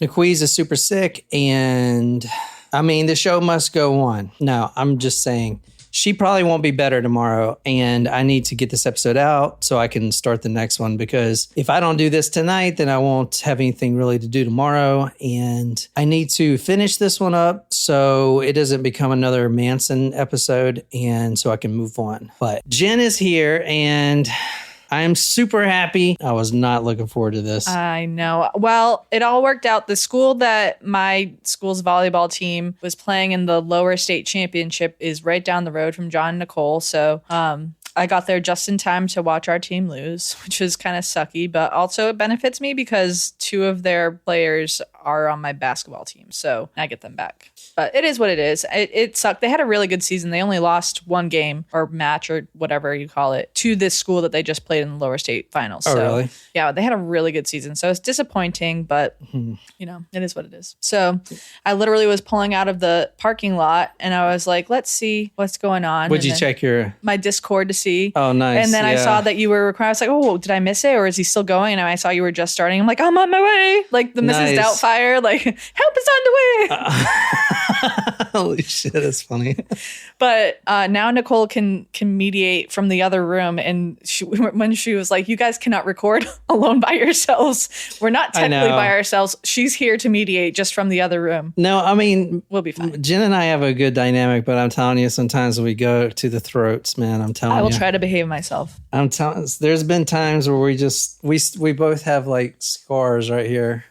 Niquiz is super sick, and I mean, the show must go on. No, I'm just saying she probably won't be better tomorrow, and I need to get this episode out so I can start the next one, because if I don't do this tonight, then I won't have anything really to do tomorrow, and I need to finish this one up so it doesn't become another Manson episode, and so I can move on. But Jen is here, and I am super happy. I was not looking forward to this. I know. Well, it all worked out. The school that my school's volleyball team was playing in the lower state championship is right down the road from John and Nicole. So I got there just in time to watch our team lose, which is kind of sucky, but also it benefits me because 2 of their players are on my basketball team. So I get them back. But it is what it is. It sucked. They had a really good season. They only lost 1 game or match or whatever you call it to this school that they just played in the lower state finals. Oh, so, really? Yeah, they had a really good season. So it's disappointing, but you know, it is what it is. So I literally was pulling out of the parking lot and I was like, let's see what's going on. Would you check my Discord to see? Oh, nice. And then I saw that you were recording. I was like, oh, did I miss it? Or is he still going? And I saw you were just starting. I'm like, I'm on my way. Like the Mrs. Doubtfire, like, help is on the way. Holy shit, that's funny. But now Nicole can mediate from the other room. And when she was like, you guys cannot record alone by yourselves. We're not technically by ourselves. She's here to mediate just from the other room. No, I mean, we'll be fine. Jen and I have a good dynamic, but I'm telling you, sometimes we go to the throats, man. I'm telling you. I will try to behave myself. I'm telling. There's been times where we both have like scars right here.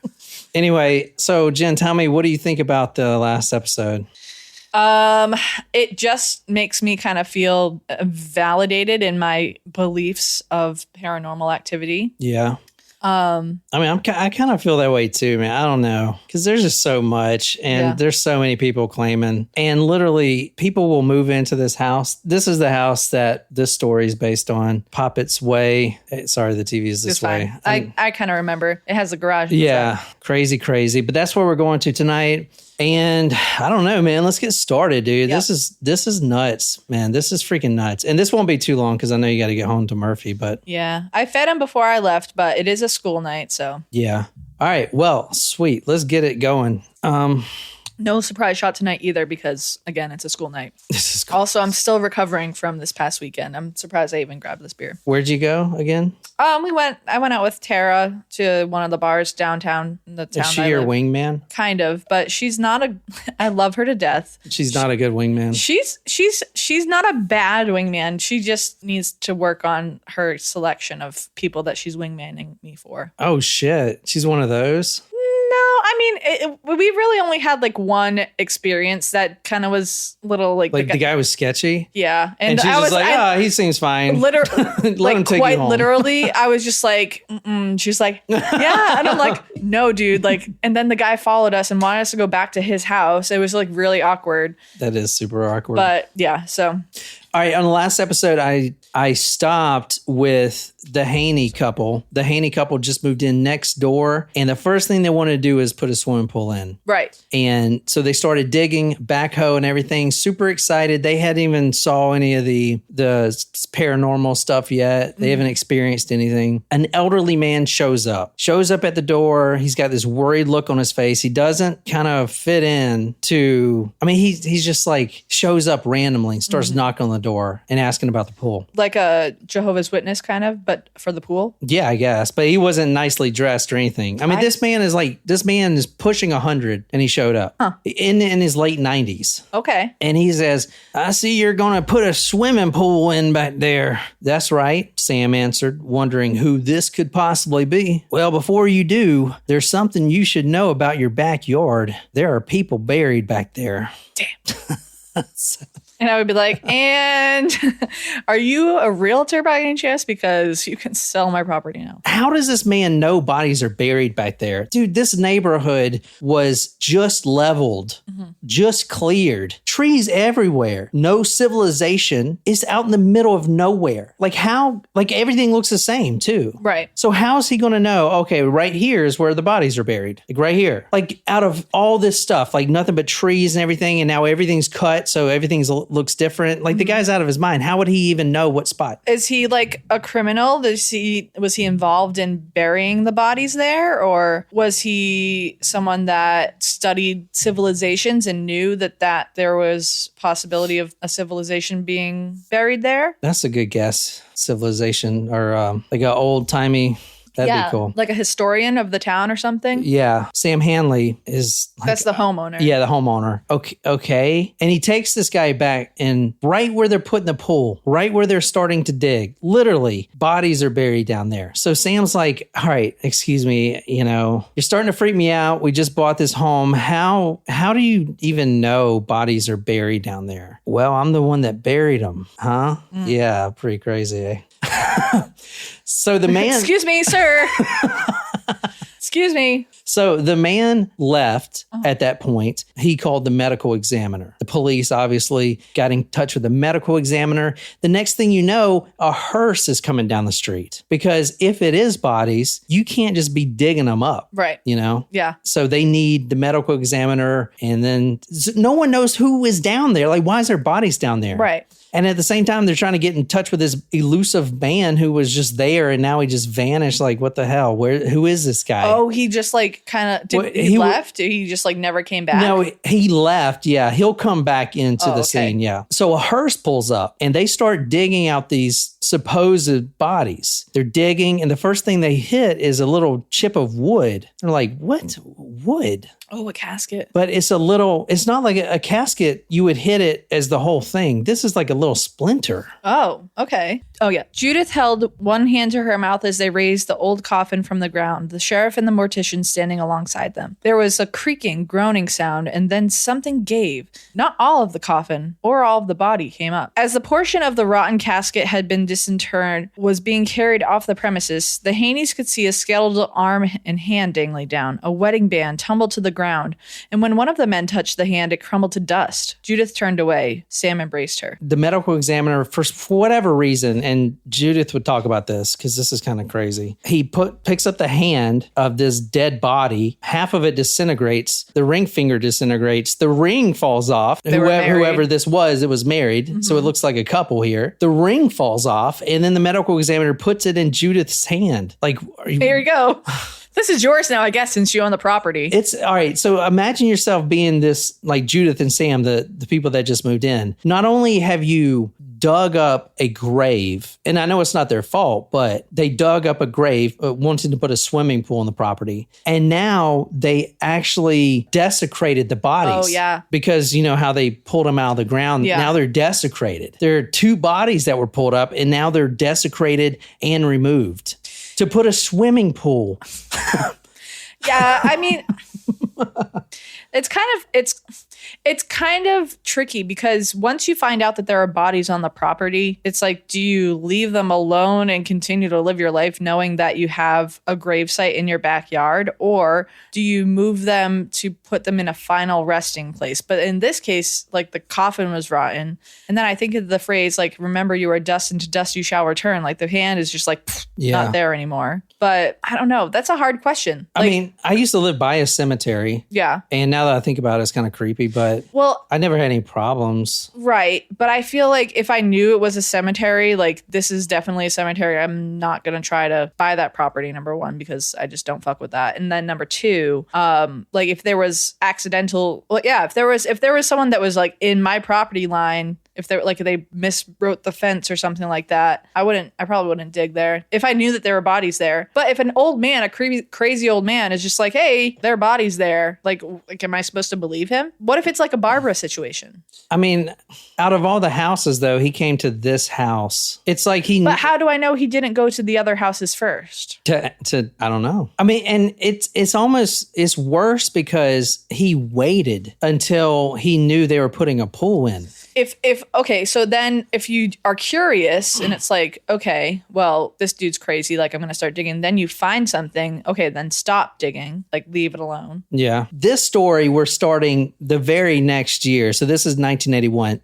Anyway, so Jen, tell me, what do you think about the last episode? It just makes me kind of feel validated in my beliefs of paranormal activity. Yeah. I mean, I kind of feel that way too, man. I don't know, because there's just so much, and there's so many people claiming, and literally people will move into this house. This is the house that this story is based on. Poppet's Way. Sorry, the TV is this way. I kind of remember. It has a garage. Yeah, crazy. But that's where we're going to tonight. And I don't know, man. Let's get started, dude. Yep. This is nuts, man. This is freaking nuts. And this won't be too long because I know you got to get home to Murphy. But yeah, I fed him before I left, but it is a school night, so yeah. All right. Well, sweet. Let's get it going. No surprise shot tonight either because, again, it's a school night. Also, I'm still recovering from this past weekend. I'm surprised I even grabbed this beer. Where'd you go again? I went out with Tara to one of the bars downtown in the town. Is she your wingman? Kind of, but she's not I love her to death. She's not a good wingman. She's not a bad wingman. She just needs to work on her selection of people that she's wingmanning me for. Oh, shit. She's one of those? No, I mean, we really only had like one experience that kind of was little like the guy was sketchy. Yeah, and she's just like, he seems fine. Literally, let him take you home. Literally, I was just like, she's like, yeah, and I'm like, no, dude, like, and then the guy followed us and wanted us to go back to his house. It was like really awkward. That is super awkward. But yeah, so. All right, on the last episode, I stopped with the Haney couple. The Haney couple just moved in next door, and the first thing they wanted to do is put a swimming pool in. Right. And so they started digging, backhoe and everything, super excited. They hadn't even saw any of the paranormal stuff yet. They haven't experienced anything. An elderly man shows up at the door. He's got this worried look on his face. He doesn't kind of fit in to, I mean, he's just like shows up randomly and starts knocking on the door and asking about the pool. Like a Jehovah's Witness kind of, but for the pool? Yeah, I guess. But he wasn't nicely dressed or anything. I mean, this man is pushing 100 and he showed up in his late 90s. Okay. And he says, I see you're going to put a swimming pool in back there. That's right, Sam answered, wondering who this could possibly be. Well, before you do, there's something you should know about your backyard. There are people buried back there. Damn. And I would be like, and are you a realtor by any chance? Because you can sell my property now. How does this man know bodies are buried back there? Dude, this neighborhood was just leveled, just cleared. Trees everywhere. No civilization. It's out in the middle of nowhere. Like how, like everything looks the same too. Right. So how is he going to know, okay, right here is where the bodies are buried. Like right here. Like out of all this stuff, like nothing but trees and everything. And now everything's cut. So everything's looks different. Like the guy's out of his mind. How would he even know what spot? Is he like a criminal? Was he involved in burying the bodies there? Or was he someone that studied civilizations and knew that there was possibility of a civilization being buried there? That's a good guess. Civilization or like an old timey. That'd be cool. Like a historian of the town or something? Yeah. Sam Hanley is... That's the homeowner. Yeah, the homeowner. Okay. And he takes this guy back and right where they're putting the pool, right where they're starting to dig, literally, bodies are buried down there. So Sam's like, all right, excuse me, you're starting to freak me out. We just bought this home. How do you even know bodies are buried down there? Well, I'm the one that buried them. Huh? Yeah, pretty crazy, eh? So the man... Excuse me, sir. Excuse me. So the man left at that point. He called the medical examiner. The police obviously got in touch with the medical examiner. The next thing you know, a hearse is coming down the street. Because if it is bodies, you can't just be digging them up. Right. Yeah. So they need the medical examiner. And then no one knows who is down there. Like, why is there bodies down there? Right. And at the same time, they're trying to get in touch with this elusive man who was just there and now he just vanished. Like, what the hell? Who is this guy? Oh, he just like kind of, he left? He just like never came back? No, he left. Yeah. He'll come back into the scene. Yeah. So a hearse pulls up and they start digging out these supposed bodies. They're digging and the first thing they hit is a little chip of wood. They're like, what? Wood? Oh, a casket. But it's not like a casket. You would hit it as the whole thing. This is like a little splinter. Oh, okay. Oh, yeah. Judith held one hand to her mouth as they raised the old coffin from the ground, the sheriff and the mortician standing alongside them. There was a creaking, groaning sound, and then something gave. Not all of the coffin or all of the body came up. As the portion of the rotten casket had been disinterred was being carried off the premises, the Haneys could see a skeletal arm and hand dangling down. A wedding band tumbled to the ground, and when one of the men touched the hand, it crumbled to dust. Judith turned away. Sam embraced her. The medical examiner, for whatever reason, and Judith would talk about this because this is kind of crazy. He picks up the hand of this dead body. Half of it disintegrates. The ring finger disintegrates. The ring falls off. Whoever this was, it was married. Mm-hmm. So it looks like a couple here. The ring falls off, and then the medical examiner puts it in Judith's hand. Like, here you go. This is yours now, I guess, since you own the property. It's all right. So imagine yourself being this, like Judith and Sam, the people that just moved in. Not only have you dug up a grave, and I know it's not their fault, but they dug up a grave wanting to put a swimming pool on the property. And now they actually desecrated the bodies. Oh, yeah. Because you know how they pulled them out of the ground. Yeah. Now they're desecrated. There are 2 bodies that were pulled up, and now they're desecrated and removed. To put a swimming pool. Yeah, I mean, it's kind of tricky because once you find out that there are bodies on the property, it's like, do you leave them alone and continue to live your life knowing that you have a gravesite in your backyard, or do you move them to put them in a final resting place? But in this case, like the coffin was rotten, and then I think of the phrase like, "Remember, you are dust, and to dust you shall return." Like the hand is just like not there anymore. But I don't know. That's a hard question. Like, I mean, I used to live by a cemetery. Yeah. And now that I think about it, it's kind of creepy, but I never had any problems. Right. But I feel like if I knew it was a cemetery, like this is definitely a cemetery, I'm not going to try to buy that property, number one, because I just don't fuck with that. And then number two, like if there was if there was someone that was like in my property line, if they miswrote the fence or something like that, I probably wouldn't dig there if I knew that there were bodies there. But if an old man, a crazy old man is just like, hey, there are bodies there, like am I supposed to believe him? What if it's like a Barbara situation? I mean, out of all the houses though, he came to this house. It's like But how do I know he didn't go to the other houses first? I don't know. I mean, and it's worse because he waited until he knew they were putting a pool in. So then if you are curious and it's like, okay, well, this dude's crazy, like I'm going to start digging, then you find something, okay, then stop digging, like leave it alone. Yeah. This story, we're starting the very next year. So this is 1981.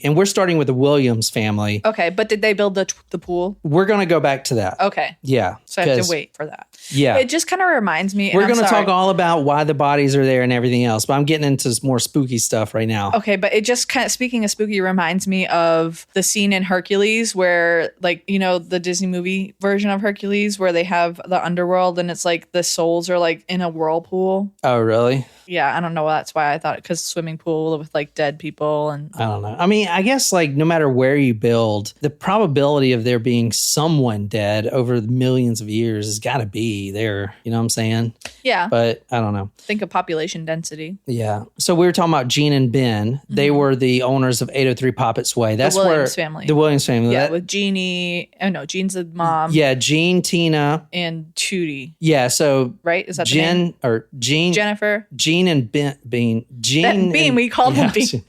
And we're starting with the Williams family. Okay, but did they build the pool? We're going to go back to that. Okay. Yeah. So I have to wait for that. Yeah. It just kind of reminds me. We're going to talk all about why the bodies are there and everything else, but I'm getting into more spooky stuff right now. Okay, but it just kind of, speaking of spooky, reminds me of the scene in Hercules where, like, you know, the Disney movie version of Hercules where they have the underworld and it's like the souls are like in a whirlpool. Oh, really? Yeah, I don't know. That's why I thought, because swimming pool with like dead people. And I don't know. I mean, I guess like no matter where you build, the probability of there being someone dead over millions of years has got to be there. You know what I'm saying? Yeah. But I don't know. Think of population density. Yeah. So we were talking about Gene and Ben. Mm-hmm. They were the owners of 803 Poppet's Way. That's the Williams family. The Williams family. Yeah, with Jeannie. Oh, no, Jean's the mom. Yeah, Jean, Tina. And Tootie. Yeah, so. Right? Is that the Jen, name? or Jean. Jennifer. Gene and Bean. Bean, we called him Bean.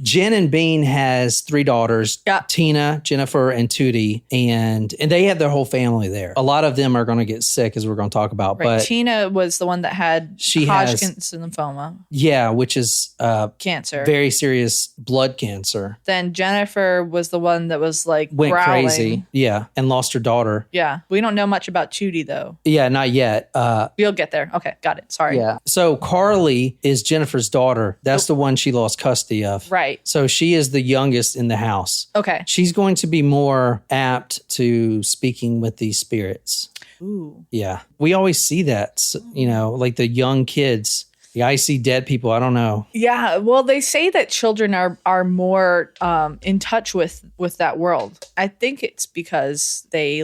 Jen and Bean has 3 daughters, yeah. Tina, Jennifer, and Tootie, and they have their whole family there. A lot of them are going to get sick, as we're going to talk about. Right. But Tina was the one that had Hodgkin's lymphoma. Yeah, which is cancer. Very serious blood cancer. Then Jennifer was the one that was like went growling. Crazy. Yeah, and lost her daughter. Yeah. We don't know much about Tootie, though. Yeah, not yet. We'll get there. Okay, got it. Sorry. Yeah. So Carly is Jennifer's daughter. That's the one she lost custody of. Right. So she is the youngest in the house. Okay. She's going to be more apt to speaking with these spirits. Ooh. Yeah. We always see that, you know, like the young kids. Yeah, I see dead people. I don't know. Yeah. Well, they say that children are more in touch with that world. I think it's because they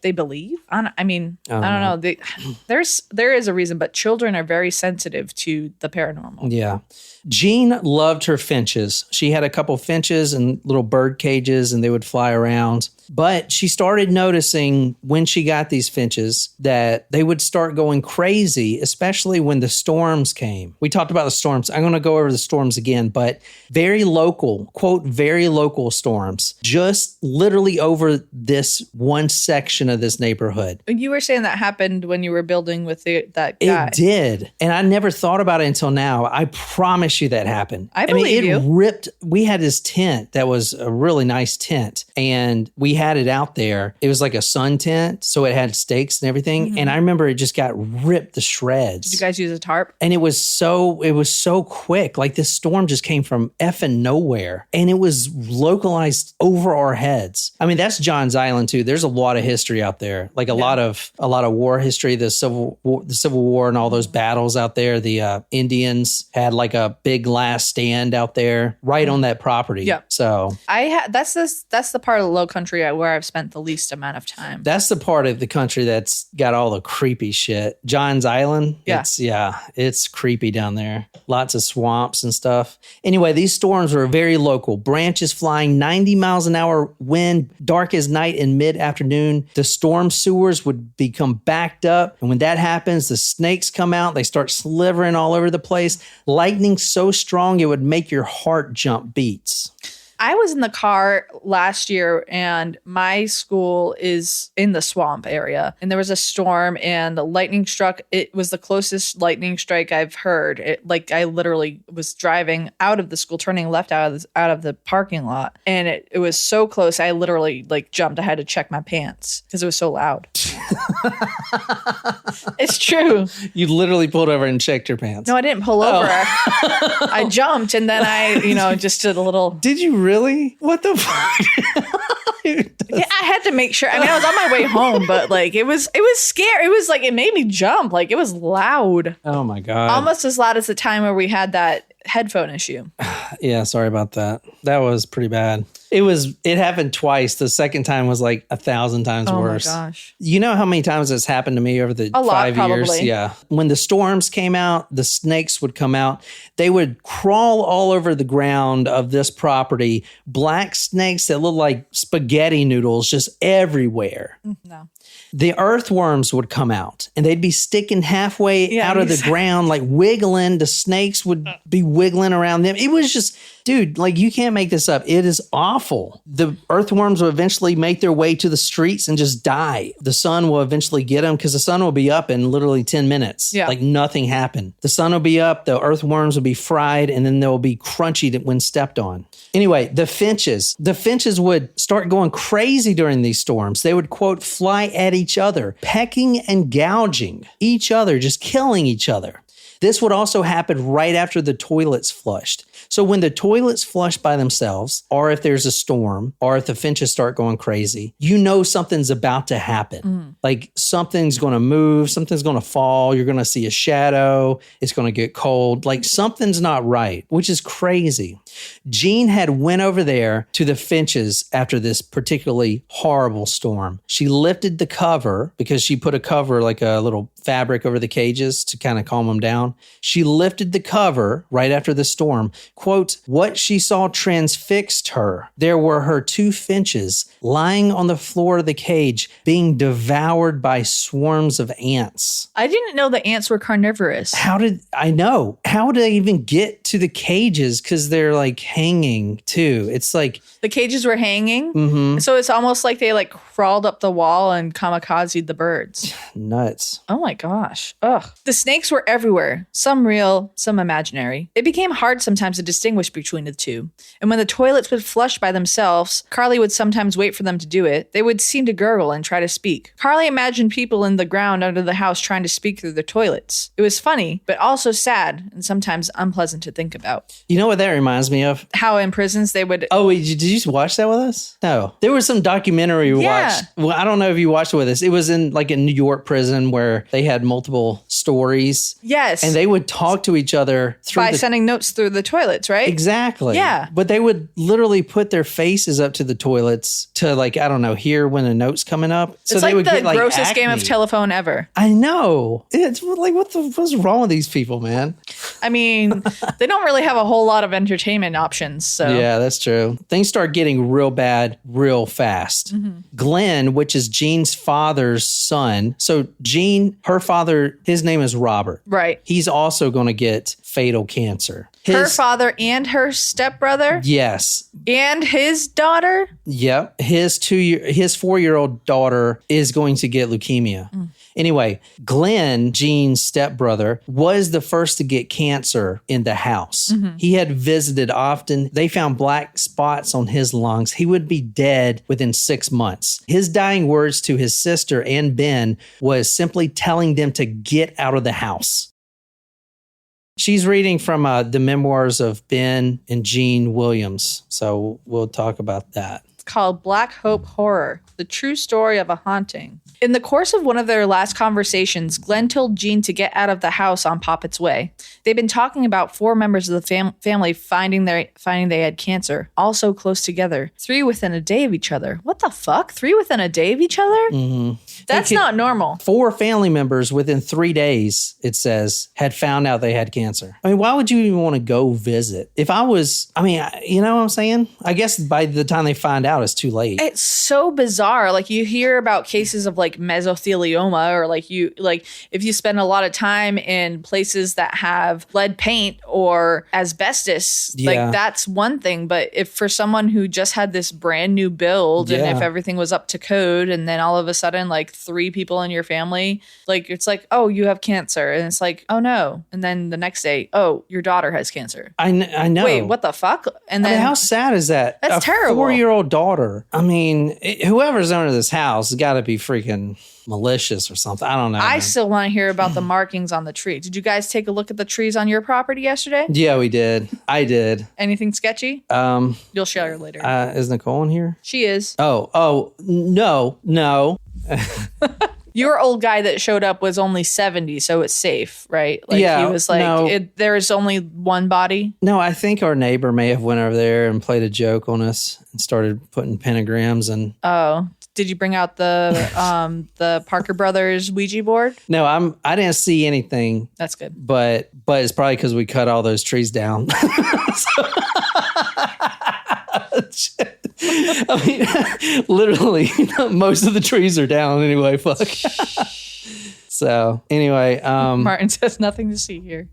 believe. I don't know. There is a reason, but children are very sensitive to the paranormal. Yeah. Jean loved her finches. She had a couple finches and little bird cages, and they would fly around. But she started noticing when she got these finches that they would start going crazy, especially when the storms came. We talked about the storms. I'm going to go over the storms again, but very local, quote, very local storms, just literally over this one section of this neighborhood. You were saying that happened when you were building with that guy. It did. And I never thought about it until now. I promise you that happened. I believe you. It ripped. We had this tent that was a really nice tent, and we had it out there. It was like a sun tent, so it had stakes and everything. Mm-hmm. And I remember it just got ripped to shreds. Did you guys use a tarp? And it was so quick. Like this storm just came from effing nowhere, and it was localized over our heads. I mean, that's John's Island too. There's a lot of history out there, like a lot of war history. The Civil War and all those battles out there. The Indians had like a big last stand out there, right on that property. Yeah. So that's the part of the Low Country where I've spent the least amount of time. That's the part of the country that's got all the creepy shit. John's Island. Yeah. It's creepy down there. Lots of swamps and stuff. Anyway, these storms were very local. Branches flying 90 miles an hour wind, dark as night in mid-afternoon. The storm sewers would become backed up. And when that happens, the snakes come out. They start slithering all over the place. Lightning so strong it would make your heart jump beats. I was in the car last year and my school is in the swamp area and there was a storm and the lightning struck. It was the closest lightning strike I've heard. I literally was driving out of the school, turning left out of the parking lot. And it was so close. I literally jumped. I had to check my pants because it was so loud. It's true. You literally pulled over and checked your pants. No, I didn't pull over. I jumped and then I, just did a little. Did you really? What the fuck? Yeah, I had to make sure. I mean, I was on my way home, but it was scary. It was it made me jump. It was loud. Oh my God. Almost as loud as the time where we had that headphone issue. Yeah, sorry about that. That was pretty bad. It happened twice. The second time was 1,000 times worse. Oh my gosh. You know how many times it's happened to me over the 5 years? Probably. Yeah. When the storms came out, the snakes would come out. They would crawl all over the ground of this property. Black snakes that look like spaghetti noodles just everywhere. No. The earthworms would come out and they'd be sticking halfway out of the ground, wiggling. The snakes would be wiggling around them. It was just, dude, you can't make this up. It is awful. The earthworms will eventually make their way to the streets and just die. The sun will eventually get them because the sun will be up in literally 10 minutes. Yeah. Nothing happened. The sun will be up, the earthworms will be fried, and then they'll be crunchy when stepped on. Anyway, the finches would start going crazy during these storms. They would, quote, fly at each other, pecking and gouging each other, just killing each other. This would also happen right after the toilets flushed. So when the toilets flush by themselves, or if there's a storm, or if the finches start going crazy, you know something's about to happen. Like something's going to move, something's going to fall, you're going to see a shadow, it's going to get cold. Like something's not right, which is crazy. Jean had went over there to the finches after this particularly horrible storm. She lifted the cover because she put a cover, like a little fabric over the cages to kind of calm them down. She lifted the cover right after the storm. Quote, what she saw transfixed her. There were her two finches lying on the floor of the cage being devoured by swarms of ants. I didn't know the ants were carnivorous. How did they even get to the cages? Because they're like hanging too. It's like the cages were hanging. So it's almost like they like crawled up the wall and kamikazed the birds. Nuts. Oh my gosh. Ugh. The snakes were everywhere. Some real, some imaginary. It became hard sometimes to distinguish between the two. And when the toilets would flush by themselves, Carly would sometimes wait for them to do it. They would seem to gurgle and try to speak. Carly imagined people in the ground under the house trying to speak through the toilets. It was funny, but also sad and sometimes unpleasant to think about. You know what that reminds me of? How in prisons they would... Oh, wait, did you watch that with us? No. There was some documentary we watched. Well, I don't know if you watched it with us. It was in like a New York prison where they had multiple stories. Yes. And they would talk to each other through by sending notes through the toilets, right? Exactly. Yeah. But they would literally put their faces up to the toilets to like, I don't know, hear when a note's coming up. So it's they like would the get, like, grossest acne. game of telephone ever. I know. It's like, what's wrong with these people, man? I mean, they don't really have a whole lot of entertainment options. So yeah, that's true. Things start getting real bad real fast. Glenn, which is Jean's father's son. So Jean, her father, his name is Robert. Right. He's also going to get fatal cancer. Her father and her stepbrother? Yes. And his daughter? Yep. His 4-year-old daughter is going to get leukemia. Anyway, Glenn, Jean's stepbrother, was the first to get cancer in the house. He had visited often. They found black spots on his lungs. He would be dead within 6 months. His dying words to his sister and Ben was simply telling them to get out of the house. She's reading from the memoirs of Ben and Jean Williams. So we'll talk about that. It's called Black Hope Horror, the true story of a haunting. In the course of one of their last conversations, Glenn told Jean to get out of the house on Poppet's way. They'd been talking about 4 members of the family finding they had cancer, all so close together, 3 within a day of each other. What the fuck? 3 within a day of each other? That's not normal. 4 family members within 3 days, it says, had found out they had cancer. I mean, why would you even want to go visit? If I was, you know what I'm saying? I guess by the time they find out, it's too late. It's so bizarre. Like you hear about cases of like mesothelioma, or like if you spend a lot of time in places that have lead paint or asbestos, like that's one thing. But if for someone who just had this brand new build and if everything was up to code, and then all of a sudden like 3 people in your family, like it's like, oh, you have cancer, and it's like, oh no, and then the next day, oh, your daughter has cancer. I know. Wait, what the fuck? And then how sad is that? That's terrible. 4-year-old daughter. I mean, whoever's owner of this house has got to be freaking malicious or something. I don't know. I still want to hear about the markings on the tree. Did you guys take a look at the trees on your property yesterday? Yeah, we did. I did. Anything sketchy? You'll share later. Is Nicole in here? She is. Oh, no. Your old guy that showed up was only 70, so it's safe, right? Like yeah, he was like, no. There is only one body. No, I think our neighbor may have went over there and played a joke on us and started putting pentagrams and. Oh, did you bring out the Parker Brothers Ouija board? No, I didn't see anything. That's good. But it's probably because we cut all those trees down. I mean, literally, most of the trees are down anyway. Fuck. So anyway, Martin says nothing to see here.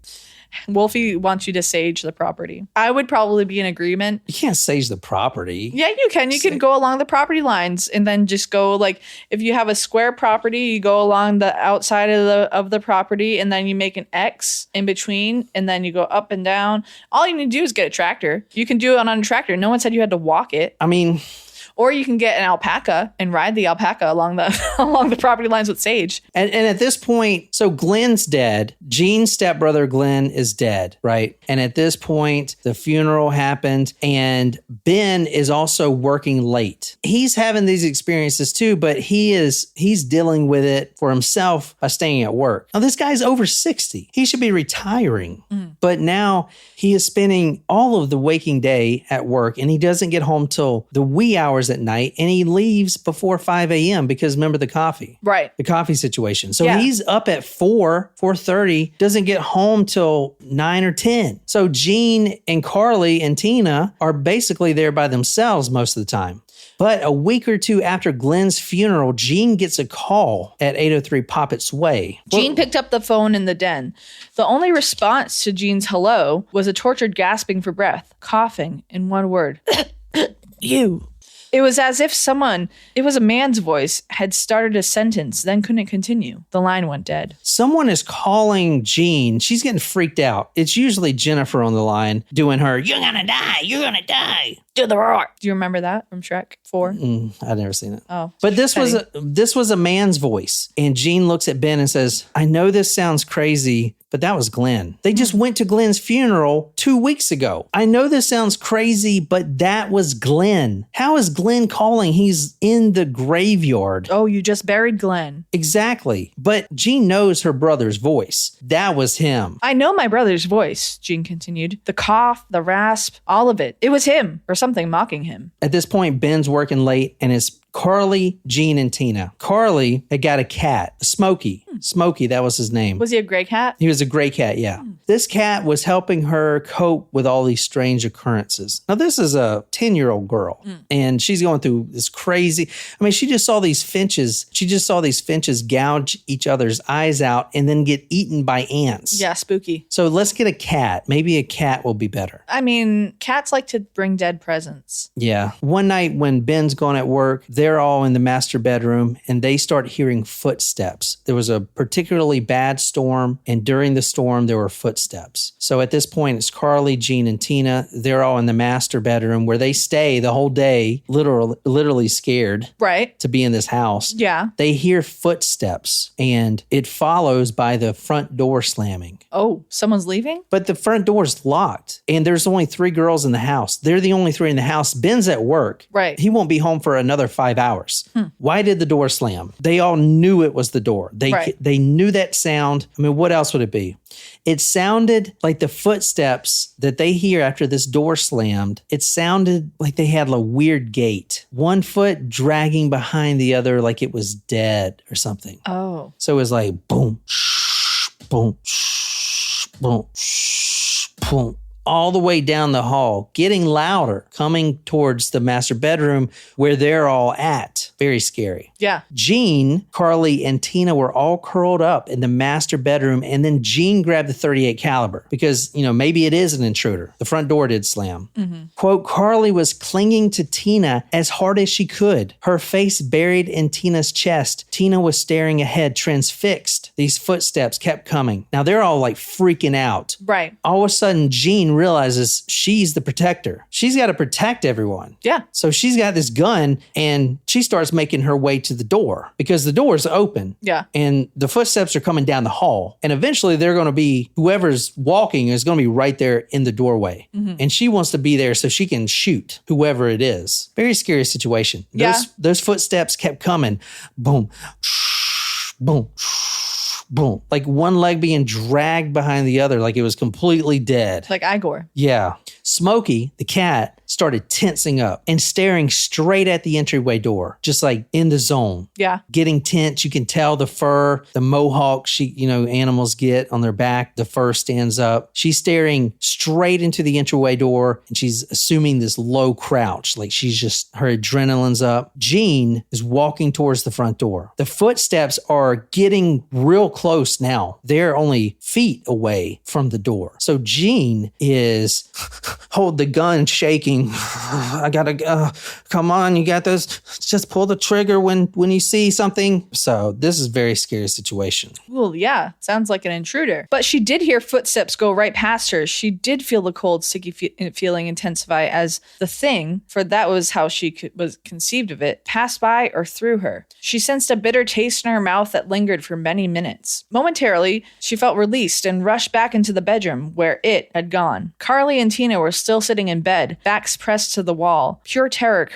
Wolfie wants you to sage the property. I would probably be in agreement. You can't sage the property. Yeah, you can. You can go along the property lines and then just go like, if you have a square property, you go along the outside of the property and then you make an X in between and then you go up and down. All you need to do is get a tractor. You can do it on a tractor. No one said you had to walk it. I mean, Or you can get an alpaca and ride the alpaca along the property lines with Sage. And at this point, so Glenn's dead. Jean's stepbrother Glenn is dead, right? And at this point, the funeral happened and Ben is also working late. He's having these experiences too, but he's dealing with it for himself by staying at work. Now, this guy's over 60. He should be retiring. But now he is spending all of the waking day at work and he doesn't get home till the wee hours at night and he leaves before 5 a.m. because remember the coffee. Right. The coffee situation. So he's up at 4:30, doesn't get home till 9 or 10. So Jean and Carly and Tina are basically there by themselves most of the time. But a week or two after Glenn's funeral, Jean gets a call at 803 Poppet's Way. Jean picked up the phone in the den. The only response to Jean's hello was a tortured gasping for breath, coughing, in one word. You. It was as if it was a man's voice, had started a sentence, then couldn't continue. The line went dead. Someone is calling Jean. She's getting freaked out. It's usually Jennifer on the line doing her, "You're gonna die, you're gonna die." Do the roar. Do you remember that from Shrek 4? I've never seen it. Oh. But this was a man's voice. And Jean looks at Ben and says, "I know this sounds crazy, but that was Glenn. They just went to Glenn's funeral 2 weeks ago. I know this sounds crazy, but that was Glenn. How is Glenn calling? He's in the graveyard." Oh, you just buried Glenn. Exactly. But Jean knows her brother's voice. That was him. I know my brother's voice, Jean continued. The cough, the rasp, all of it. It was him, or something mocking him. At this point, Ben's working late and it's Carly, Jean, and Tina. Carly had got a cat, Smokey. Smokey, that was his name. Was he a gray cat? He was a gray cat, yeah. This cat was helping her cope with all these strange occurrences. Now, this is a 10-year-old girl, and she's going through this crazy... I mean, she just saw these finches. She just saw these finches gouge each other's eyes out and then get eaten by ants. Yeah, spooky. So let's get a cat. Maybe a cat will be better. I mean, cats like to bring dead presents. Yeah. One night when Ben's gone at work, they're all in the master bedroom and they start hearing footsteps. There was a particularly bad storm, and during the storm, there were footsteps. So at this point, it's Carly, Jean, and Tina. They're all in the master bedroom where they stay the whole day, literally scared to be in this house. Yeah. They hear footsteps, and it follows by the front door slamming. Oh, someone's leaving? But the front door is locked, and there's only 3 girls in the house. They're the only 3 in the house. Ben's at work. Right. He won't be home for another 5 hours. Why did the door slam? They all knew it was the door. They knew that sound. I mean, what else would it be? It sounded like the footsteps that they hear after this door slammed. It sounded like they had a weird gait. One foot dragging behind the other like it was dead or something. Oh. So it was like boom, shh, boom, shh, boom, shh, boom. All the way down the hall, getting louder, coming towards the master bedroom where they're all at. Very scary. Yeah. Jean, Carly, and Tina were all curled up in the master bedroom, and then Jean grabbed the .38 caliber because, maybe it is an intruder. The front door did slam. Quote, Carly was clinging to Tina as hard as she could, her face buried in Tina's chest. Tina was staring ahead, transfixed. These footsteps kept coming. Now they're all like freaking out. Right. All of a sudden, Jean realizes she's the protector. She's got to protect everyone. Yeah. So she's got this gun and she starts making her way to the door because the door is open. Yeah. And the footsteps are coming down the hall. And eventually they're going to be, whoever's walking is going to be right there in the doorway. And she wants to be there so she can shoot whoever it is. Very scary situation. Yeah. Those footsteps kept coming. Boom. Boom. Boom. Like one leg being dragged behind the other like it was completely dead. Like Igor. Yeah. Smokey, the cat, started tensing up and staring straight at the entryway door, just like in the zone. Yeah. Getting tense. You can tell the fur, the mohawk animals get on their back. The fur stands up. She's staring straight into the entryway door and she's assuming this low crouch. Like her adrenaline's up. Jean is walking towards the front door. The footsteps are getting real close now. They're only feet away from the door. So Jean is hold the gun shaking. I gotta, come on, you got this. Just pull the trigger when you see something. So this is a very scary situation. Well, yeah, sounds like an intruder. But she did hear footsteps go right past her. She did feel the cold, sticky feeling intensify as the thing, for that was how she was conceived of it, passed by or through her. She sensed a bitter taste in her mouth that lingered for many minutes. Momentarily, she felt released and rushed back into the bedroom where it had gone. Carly and Tina were still sitting in bed, backs pressed to the wall, pure terror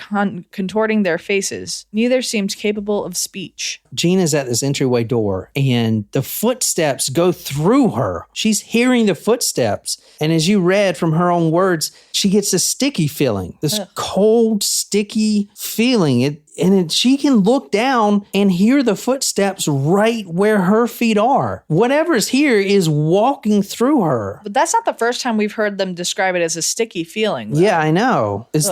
contorting their faces. Neither seemed capable of speech. Gina's at this entryway door and the footsteps go through her. She's hearing the footsteps. And as you read from her own words, she gets a sticky feeling, this cold, sticky feeling. She can look down and hear the footsteps right where her feet are. Whatever's here is walking through her. But that's not the first time we've heard them describe it as a sticky feeling, though. Yeah, I know. It's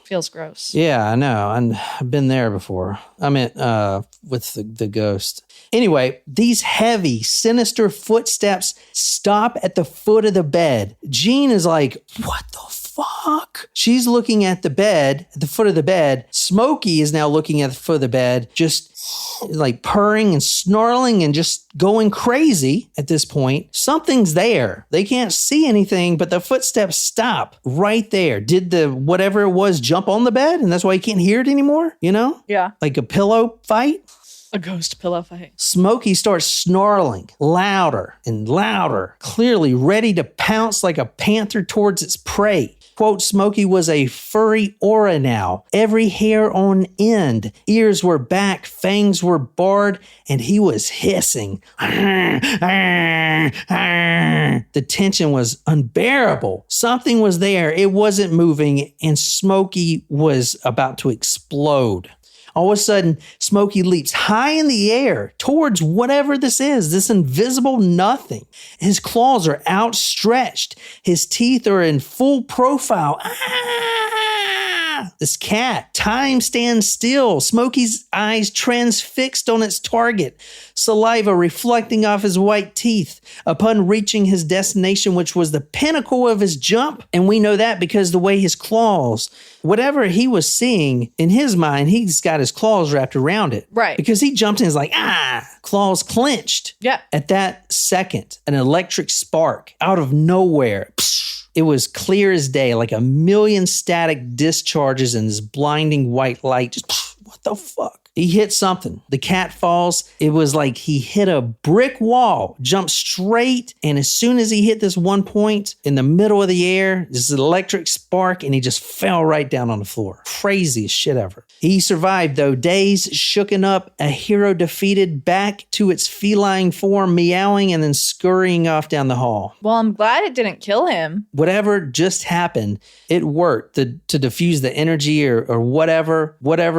Feels gross. Yeah, I know. And I've been there before. I meant with the ghost. Anyway, these heavy, sinister footsteps stop at the foot of the bed. Jean is like, what the fuck? She's looking at the bed, at the foot of the bed. Smokey is now looking at the foot of the bed, just like purring and snarling and just going crazy at this point. Something's there. They can't see anything, but the footsteps stop right there. Did the whatever it was jump on the bed and that's why you can't hear it anymore? You know? Yeah. Like a pillow fight? A ghost pillow fight. Smokey starts snarling louder and louder, clearly ready to pounce like a panther towards its prey. Quote, Smokey was a furry aura now, every hair on end. Ears were back, fangs were barred, and he was hissing. The tension was unbearable. Something was there. It wasn't moving, and Smokey was about to explode. All of a sudden, Smokey leaps high in the air towards whatever this is, this invisible nothing. His claws are outstretched. His teeth are in full profile. This cat. Time stands still. Smokey's eyes transfixed on its target. Saliva reflecting off his white teeth upon reaching his destination, which was the pinnacle of his jump. And we know that because the way his claws, whatever he was seeing in his mind, he's got his claws wrapped around it. Right. Because he jumped and is like, claws clenched. Yeah. At that second, an electric spark out of nowhere. It was clear as day, like a million static discharges in this blinding white light. Just, what the fuck? He hit something. The cat falls. It was like he hit a brick wall, jumped straight, and as soon as he hit this one point in the middle of the air, this electric spark, and he just fell right down on the floor. Craziest shit ever. He survived, though, dazed, shooken up, a hero defeated, back to its feline form, meowing and then scurrying off down the hall. Well, I'm glad it didn't kill him. Whatever just happened, it worked to diffuse the energy or whatever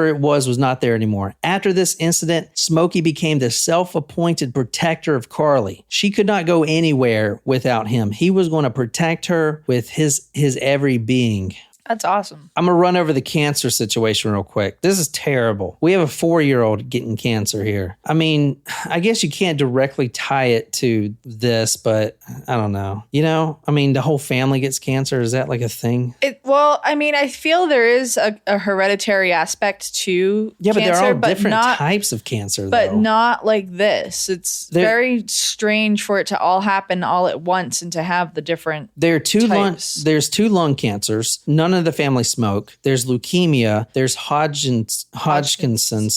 it was not there anymore. After this incident, Smokey became the self-appointed protector of Carly. She could not go anywhere without him. He was going to protect her with his every being. That's awesome. I'm going to run over the cancer situation real quick. This is terrible. We have a 4-year-old getting cancer here. I mean, I guess you can't directly tie it to this, but I don't know. You know, I mean, the whole family gets cancer. Is that like a thing? Well, I mean, I feel there is a hereditary aspect to cancer. Yeah, but they're all different types of cancer, but though. not like this. It's very strange for it to all happen all at once and to have the different There's two types. lung cancers. None of the family smoke. There's leukemia. There's Hodgkin's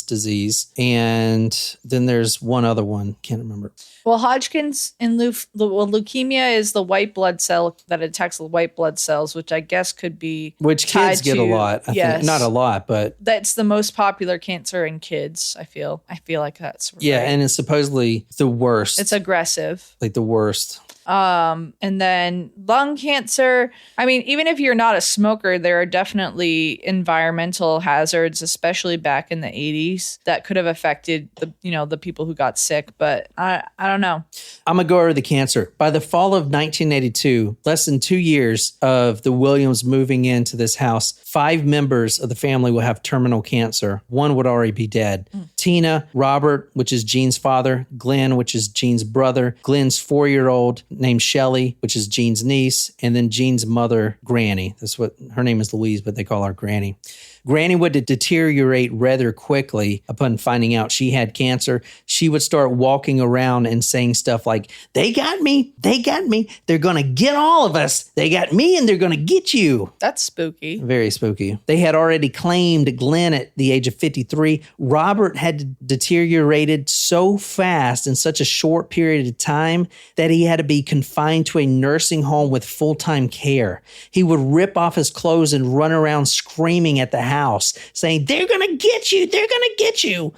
disease. And then there's one other one. Can't remember. Well, Hodgkin's and leukemia is the white blood cell that attacks the white blood cells, which I guess could be which kids get a lot. I think. Not a lot, but that's the most popular cancer in kids. I feel like that's right. Yeah, and it's supposedly the worst. It's aggressive, like the worst. And then lung cancer. I mean, even if you're not a smoker, there are definitely environmental hazards, especially back in the 80s, that could have affected the people who got sick. But I don't know. I'm going to go over the cancer. By the fall of 1982, less than 2 years of the Williams moving into this house, 5 members of the family will have terminal cancer. 1 would already be dead. Tina, Robert, which is Jean's father, Glenn, which is Jean's brother, Glenn's 4-year-old named Shelley, which is Jean's niece, and then Jean's mother, Granny. That's what her name is, Louise, but they call her Granny. Granny would deteriorate rather quickly upon finding out she had cancer. She would start walking around and saying stuff like, they got me, they're going to get all of us, they got me and they're going to get you. That's spooky. Very spooky. They had already claimed Glenn at the age of 53. Robert had deteriorated so fast in such a short period of time that he had to be confined to a nursing home with full-time care. He would rip off his clothes and run around screaming at the house, saying, they're going to get you, they're going to get you.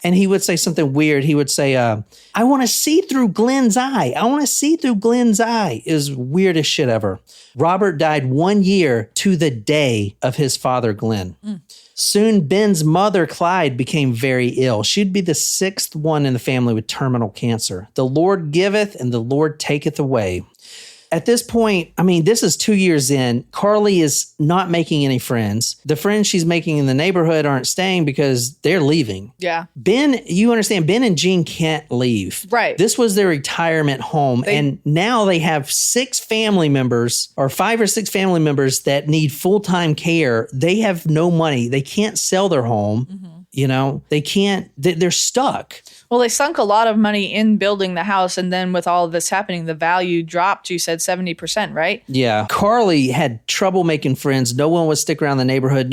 And he would say something weird. He would say, I want to see through Glenn's eye. I want to see through Glenn's eye. It was weirdest shit ever. Robert died 1 year to the day of his father, Glenn. Soon, Ben's mother, Clyde, became very ill. She'd be the sixth one in the family with terminal cancer. The Lord giveth and the Lord taketh away. At this point, I mean, this is 2 years in. Carly is not making any friends. The friends she's making in the neighborhood aren't staying because they're leaving. Yeah. Ben, you understand, Ben and Jean can't leave. Right. This was their retirement home. And now they have 6 family members or 5 or 6 family members that need full-time care. They have no money. They can't sell their home. Mm-hmm. You know, they can't, they're stuck. Well, they sunk a lot of money in building the house. And then with all of this happening, the value dropped, you said 70%, right? Yeah. Carly had trouble making friends. No one would stick around the neighborhood.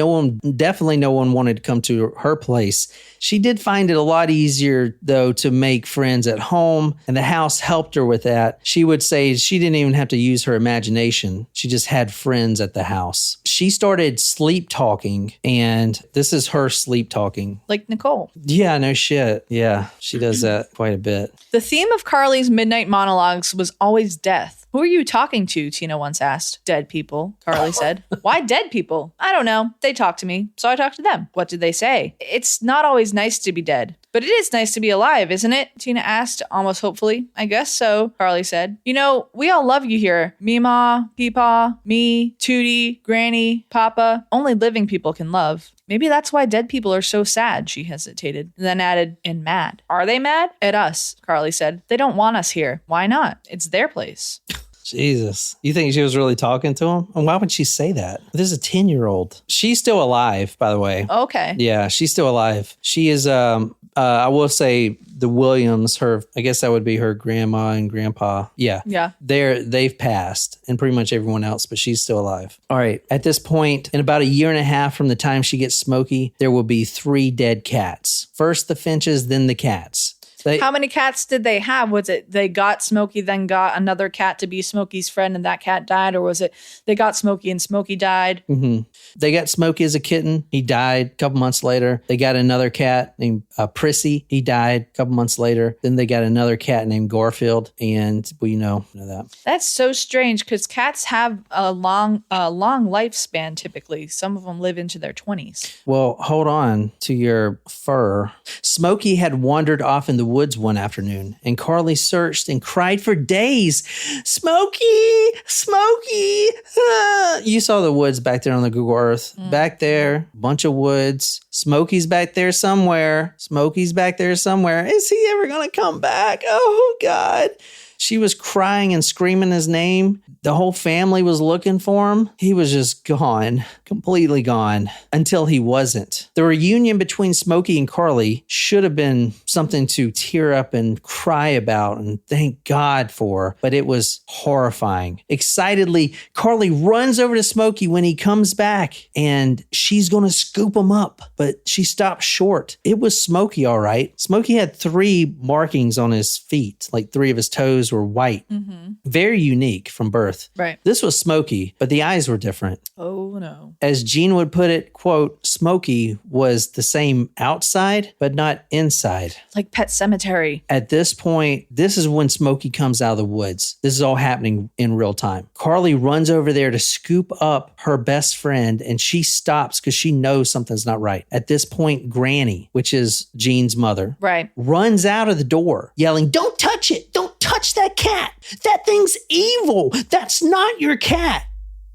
Definitely no one wanted to come to her place. She did find it a lot easier, though, to make friends at home, and the house helped her with that. She would say she didn't even have to use her imagination. She just had friends at the house. She started sleep talking, and this is her sleep talking. Like Nicole. Yeah, no shit. Yeah, she does that quite a bit. The theme of Carly's midnight monologues was always death. Who are you talking to? Tina once asked. Dead people, Carly said. Why dead people? I don't know. They talked to me, so I talked to them. What did they say? It's not always nice to be dead. But it is nice to be alive, isn't it? Tina asked, almost hopefully. I guess so, Carly said. You know, we all love you here. Meemaw, Peepaw, me, Tootie, Granny, Papa. Only living people can love. Maybe that's why dead people are so sad, she hesitated, and then added, and mad. Are they mad? At us, Carly said. They don't want us here. Why not? It's their place. Jesus. You think she was really talking to him? And why would she say that? This is a 10-year-old. She's still alive, by the way. Okay. Yeah, she's still alive. She is, I will say the Williams, I guess that would be her grandma and grandpa. Yeah. Yeah. They've passed, and pretty much everyone else, but she's still alive. All right. At this point, in about a year and a half from the time she gets Smokey, there will be 3 dead cats. First the Finches, then the cats. How many cats did they have? Was it they got Smokey, then got another cat to be Smokey's friend, and that cat died? Or was it they got Smokey and Smokey died? Mm-hmm. They got Smokey as a kitten. He died a couple months later. They got another cat named Prissy. He died a couple months later. Then they got another cat named Garfield. And we know that. That's so strange because cats have a long lifespan typically. Some of them live into their 20s. Well, hold on to your fur. Smokey had wandered off in the woods one afternoon, and Carly searched and cried for days. Smokey! Smokey! Ah. You saw the woods back there on the Google Earth. Back there, bunch of woods. Smokey's back there somewhere. Smokey's back there somewhere. Is he ever going to come back? Oh, God. She was crying and screaming his name. The whole family was looking for him. He was just gone, completely gone, until he wasn't. The reunion between Smokey and Carly should have been something to tear up and cry about and thank God for, but it was horrifying. Excitedly, Carly runs over to Smokey when he comes back, and she's going to scoop him up, but she stopped short. It was Smokey, all right. Smokey had 3 markings on his feet, like 3 of his toes were white. Mm-hmm. Very unique from birth. Right. This was Smokey, but the eyes were different. Oh, no. As Jean would put it, quote, Smokey was the same outside, but not inside. Like Pet Sematary. At this point, this is when Smokey comes out of the woods. This is all happening in real time. Carly runs over there to scoop up her best friend, and she stops because she knows something's not right. At this point, Granny, which is Jean's mother, right, runs out of the door yelling, "Don't touch it! Don't touch that cat! That thing's evil! That's not your cat!"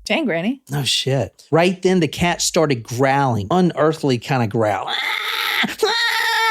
Dang, Granny. No shit. Right then, the cat started growling, unearthly kind of growl.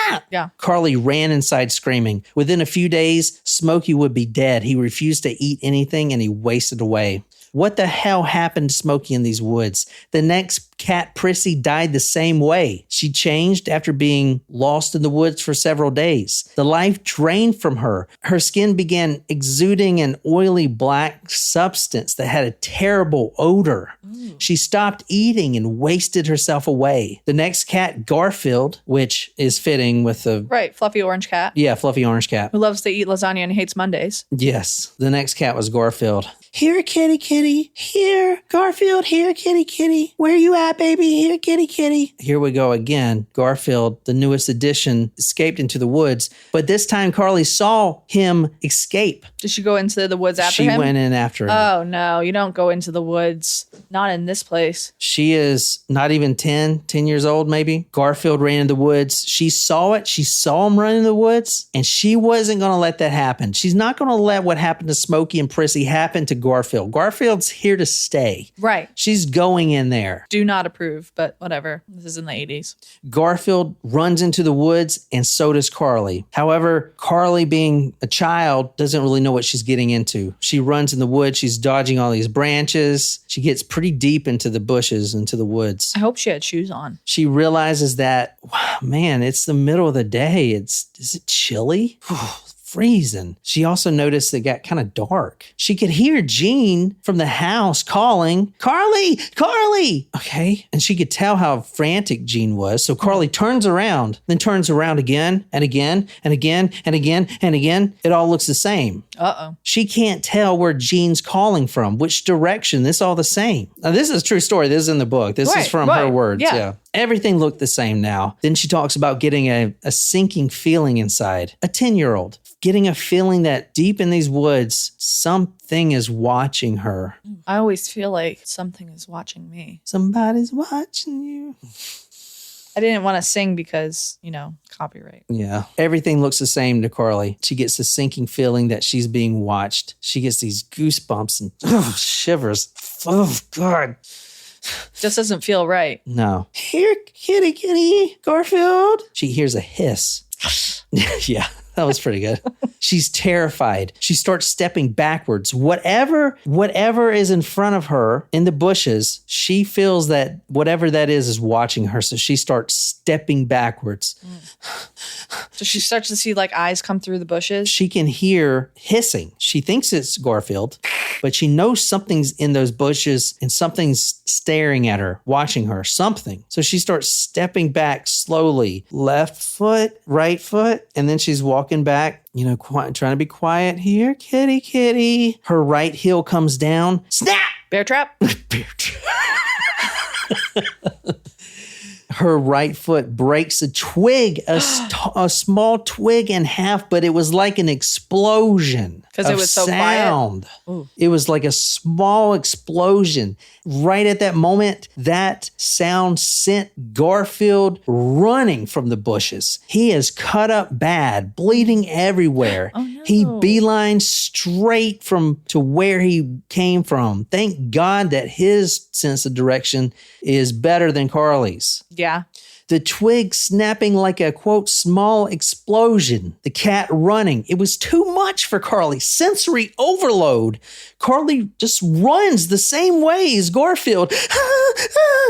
ah! Yeah. Carly ran inside screaming. Within a few days, Smokey would be dead. He refused to eat anything and he wasted away. What the hell happened to Smokey in these woods? The next cat, Prissy, died the same way. She changed after being lost in the woods for several days. The life drained from her. Her skin began exuding an oily black substance that had a terrible odor. She stopped eating and wasted herself away. The next cat, Garfield, which is fitting with the... Right, fluffy orange cat. Yeah, fluffy orange cat. Who loves to eat lasagna and hates Mondays. Yes, the next cat was Garfield. Here, kitty, kitty. Here, Garfield. Here, kitty, kitty. Where you at, baby? Here, kitty, kitty. Here we go again. Garfield, the newest addition, escaped into the woods. But this time, Carly saw him escape. Did she go into the woods after him? She went in after him. Oh, no. You don't go into the woods. Not in this place. She is not even 10 years old, maybe. Garfield ran in the woods. She saw it. She saw him run in the woods. And she wasn't going to let that happen. She's not going to let what happened to Smokey and Prissy happen to Garfield. Garfield's here to stay. Right. She's going in there. Do not approve, but whatever. This is in the 80s. Garfield runs into the woods, and so does Carly. However, Carly, being a child, doesn't really know what she's getting into. She runs in the woods. She's dodging all these branches. She gets pretty deep into the bushes, into the woods. I hope she had shoes on. She realizes that, wow, man, it's the middle of the day. Is it chilly? Freezing. She also noticed it got kind of dark. She could hear Jean from the house calling, Carly, Carly. Okay. And she could tell how frantic Jean was. So Carly turns around, then turns around again and again and again and again and again. It all looks the same. Uh-oh. She can't tell where Jean's calling from, which direction. It's all the same. Now, this is a true story. This is in the book. This is from her words. Yeah. Everything looked the same now. Then she talks about getting a sinking feeling inside. A 10-year-old. Getting a feeling that deep in these woods, something is watching her. I always feel like something is watching me. Somebody's watching you. I didn't want to sing because, copyright. Yeah. Everything looks the same to Carly. She gets a sinking feeling that she's being watched. She gets these goosebumps and shivers. Oh, God. Just doesn't feel right. No. Here, kitty, kitty, Garfield. She hears a hiss. Yeah. That was pretty good. She's terrified. She starts stepping backwards. Whatever is in front of her in the bushes, she feels that whatever that is watching her. So she starts stepping backwards. So she starts to see eyes come through the bushes. She can hear hissing. She thinks it's Garfield, but she knows something's in those bushes and something's staring at her, watching her, something. So she starts stepping back slowly, left foot, right foot, and then she's walking back, trying to be quiet here. Kitty, kitty. Her right heel comes down. Snap! Bear trap? Bear trap. Her right foot breaks a twig, a small twig in half, but it was like an explosion. Because it was so sound. Quiet? It was like a small explosion. Right at that moment, that sound sent Garfield running from the bushes. He is cut up bad, bleeding everywhere. Oh, no. He beelined straight to where he came from. Thank God that his sense of direction is better than Carly's. Yeah. The twig snapping like a, quote, small explosion. The cat running. It was too much for Carly. Sensory overload. Carly just runs the same way as Garfield.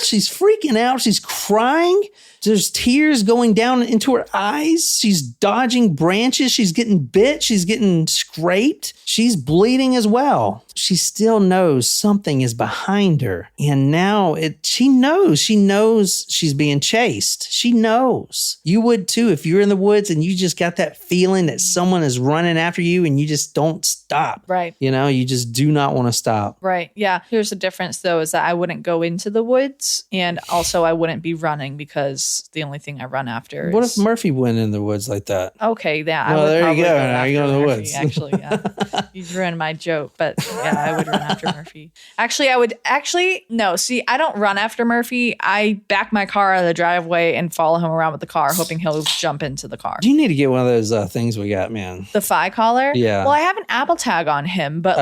She's freaking out. She's crying. There's tears going down into her eyes. She's dodging branches. She's getting bit. She's getting scraped. She's bleeding as well. She still knows something is behind her. And now she knows she's being chased. She knows. You would too if you're in the woods and you just got that feeling that someone is running after you and you just don't stop. Right. You just do not want to stop. Right. Yeah. Here's the difference though, is that I wouldn't go into the woods and also I wouldn't be running because the only thing I run after What if Murphy went in the woods like that? Okay, yeah. Well, I would there you probably go. Now you're going to the Murphy, woods. Actually, yeah. You ruined my joke, but yeah, I would run after Murphy. Actually, no, see, I don't run after Murphy. I back my car out of the driveway and follow him around with the car, hoping he'll jump into the car. You need to get one of those things we got, man. The Phi collar? Yeah. Well, I have an Apple tag on him, but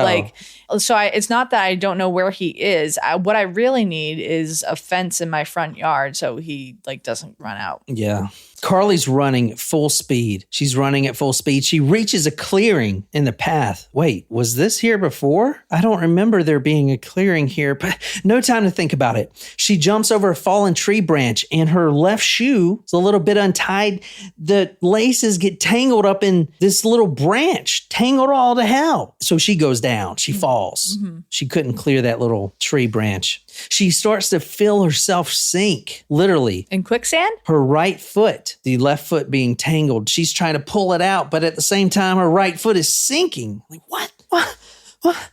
it's not that I don't know where he is. What I really need is a fence in my front yard so he doesn't run out. Yeah. Carly's running at full speed. She's running at full speed. She reaches a clearing in the path. Wait, was this here before? I don't remember there being a clearing here, but no time to think about it. She jumps over a fallen tree branch and her left shoe is a little bit untied. The laces get tangled up in this little branch, tangled all to hell. So she goes down. She falls. She couldn't clear that little tree branch. She starts to feel herself sink, literally. In quicksand? Her right foot, the left foot being tangled. She's trying to pull it out, but at the same time, her right foot is sinking. Like, what?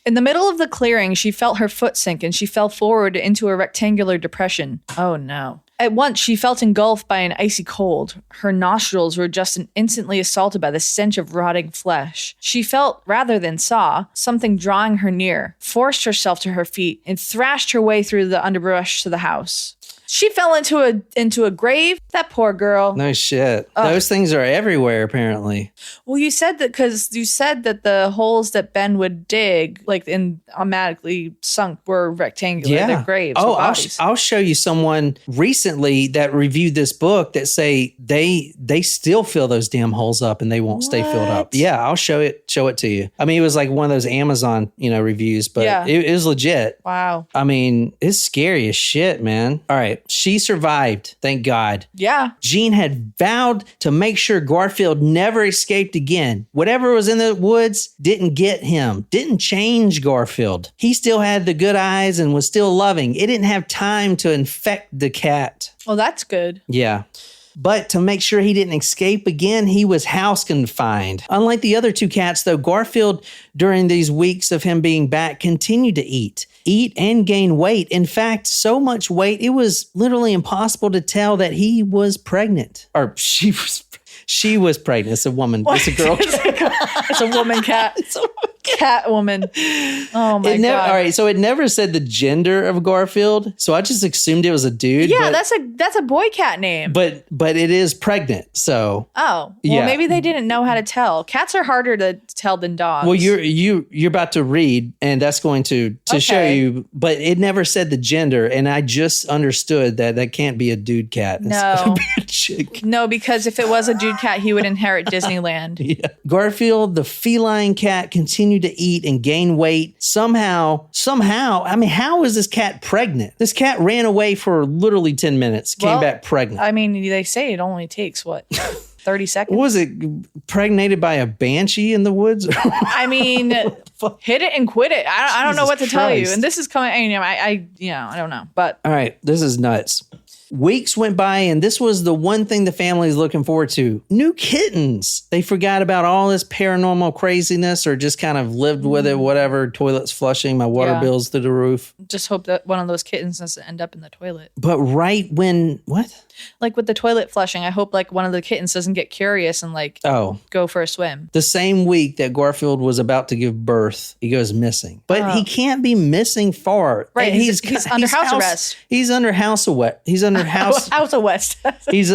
In the middle of the clearing, she felt her foot sink and she fell forward into a rectangular depression. Oh no. At once, she felt engulfed by an icy cold. Her nostrils were just instantly assaulted by the stench of rotting flesh. She felt, rather than saw, something drawing her near, forced herself to her feet, and thrashed her way through the underbrush to the house. She fell into a grave. That poor girl. No shit. Those things are everywhere, apparently. Well, you said that because you said that the holes that Ben would dig, like in automatically sunk, were rectangular. Yeah. They're graves. Oh, I'll show you someone recently that reviewed this book that say they still fill those damn holes up and they won't stay filled up. Yeah, I'll show it to you. I mean, it was like one of those Amazon, reviews, but it was legit. Wow. I mean, it's scary as shit, man. All right. She survived. Thank God. Yeah. Jean had vowed to make sure Garfield never escaped again. Whatever was in the woods didn't get him, didn't change Garfield. He still had the good eyes and was still loving. It didn't have time to infect the cat. Well, that's good. Yeah. But to make sure he didn't escape again, he was house confined. Unlike the other two cats, though, Garfield, during these weeks of him being back, continued to eat and gain weight. In fact, so much weight, it was literally impossible to tell that he was pregnant. Or she was pregnant. It's a woman. It's a girl cat. It's a woman cat. Cat woman. Oh my God. All right, so it never said the gender of Garfield, so I just assumed it was a dude. Yeah, that's a boy cat name. But it is pregnant, so. Oh, well, maybe they didn't know how to tell. Cats are harder to tell than dogs. Well, you're about to read, and that's going to show you. But it never said the gender, and I just understood that can't be a dude cat. It's gotta be a chick. No, because if it was a dude cat, he would inherit Disneyland. Yeah. Garfield, the feline cat, continued to eat and gain weight. Somehow, I mean, how is this cat pregnant? This cat ran away for literally 10 minutes, came back pregnant. I mean, they say it only takes, 30 seconds? What was it? Pregnated by a banshee in the woods? I mean, hit it and quit it. I don't know what to tell you. And this is coming, I don't know. But all right, this is nuts. Weeks went by, and this was the one thing the family is looking forward to. New kittens. They forgot about all this paranormal craziness or just kind of lived with it, whatever. Toilets flushing, my water bills through the roof. Just hope that one of those kittens doesn't end up in the toilet. But right when, what? Like with the toilet flushing, I hope like one of the kittens doesn't get curious and go for a swim. The same week that Garfield was about to give birth, he goes missing. But he can't be missing far. Right. He's under house arrest. He's under house arrest. He's under house arrest. he's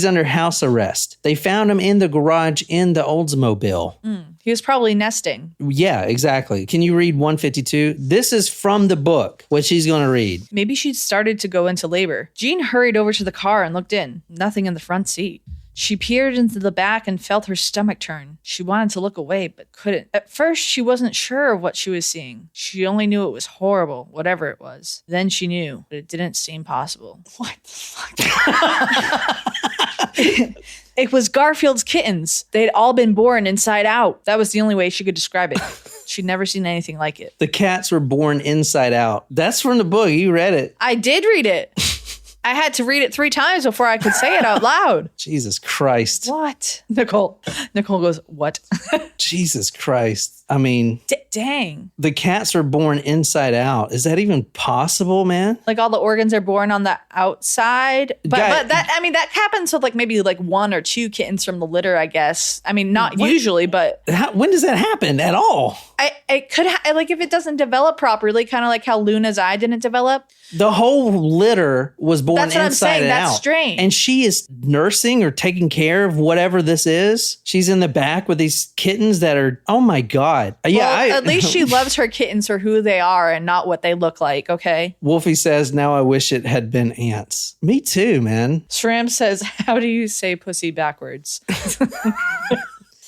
under house arrest. They found him in the garage in the Oldsmobile. He was probably nesting. Yeah, exactly. Can you read 152? This is from the book, what she's going to read. Maybe she'd started to go into labor. Jean hurried over to the car and looked in. Nothing in the front seat. She peered into the back and felt her stomach turn. She wanted to look away, but couldn't. At first, she wasn't sure of what she was seeing. She only knew it was horrible, whatever it was. Then she knew, but it didn't seem possible. What the fuck? It was Garfield's kittens. They'd all been born inside out. That was the only way she could describe it. She'd never seen anything like it. The cats were born inside out. That's from the book. You read it. I did read it. I had to read it 3 times before I could say it out loud. Jesus Christ. What? Nicole goes, what? Jesus Christ. I mean, dang. The cats are born inside out. Is that even possible, man? Like all the organs are born on the outside. But that happens with like maybe like 1 or 2 kittens from the litter, I guess. I mean, not usually, but when does that happen at all? it could like if it doesn't develop properly, kind of like how Luna's eye didn't develop. The whole litter was born That's what inside I'm saying. and That's out. strange. And she is nursing or taking care of whatever this is. She's in the back with these kittens that are, oh my God. At least she loves her kittens for who they are and not what they look like, okay? Wolfie says, now I wish it had been ants. Me too, man. Shram says, how do you say pussy backwards?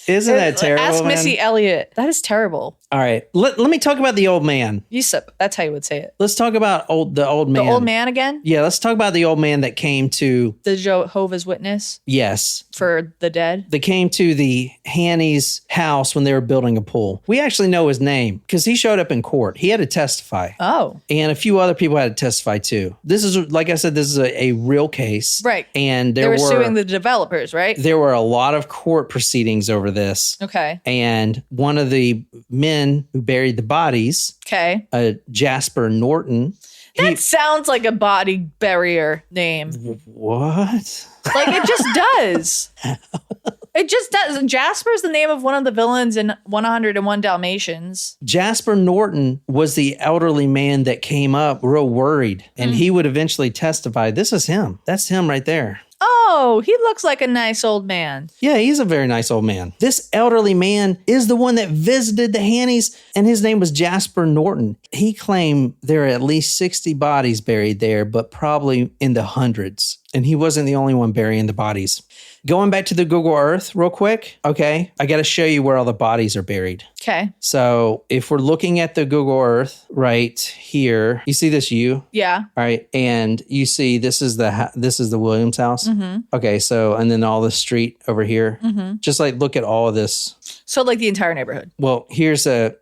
Isn't that terrible, Ask man? Missy Elliott. That is terrible. All right. Let me talk about the old man. Yusuf, that's how you would say it. Let's talk about the old man. The old man again? Yeah, let's talk about the old man that came to... The Jehovah's Witness Yes. for the dead? They came to the Hanny's house when they were building a pool. We actually know his name because he showed up in court. He had to testify. Oh. And a few other people had to testify too. This is, like I said, this is a real case. Right. And They were suing the developers, right? there were a lot of court proceedings over this. Okay. And one of the men who buried the bodies, Okay. Jasper Norton. That sounds like a body barrier name. What? Like it just does. It just does. Jasper's the name of one of the villains in 101 Dalmatians. Jasper Norton was the elderly man that came up real worried, and he would eventually testify. This is him. That's him right there. Oh, he looks like a nice old man. Yeah, he's a very nice old man. This elderly man is the one that visited the Hannies, and his name was Jasper Norton. He claimed there are at least 60 bodies buried there, but probably in the hundreds. And he wasn't the only one burying the bodies. Going back to the Google Earth real quick. Okay, I got to show you where all the bodies are buried. Okay. So if we're looking at the Google Earth right here, you see this U? Yeah. All right, and you see this is the Williams house. Mm-hmm. Okay, so and then all the street over here. Mm-hmm. Just like look at all of this. So like the entire neighborhood. Well, here's a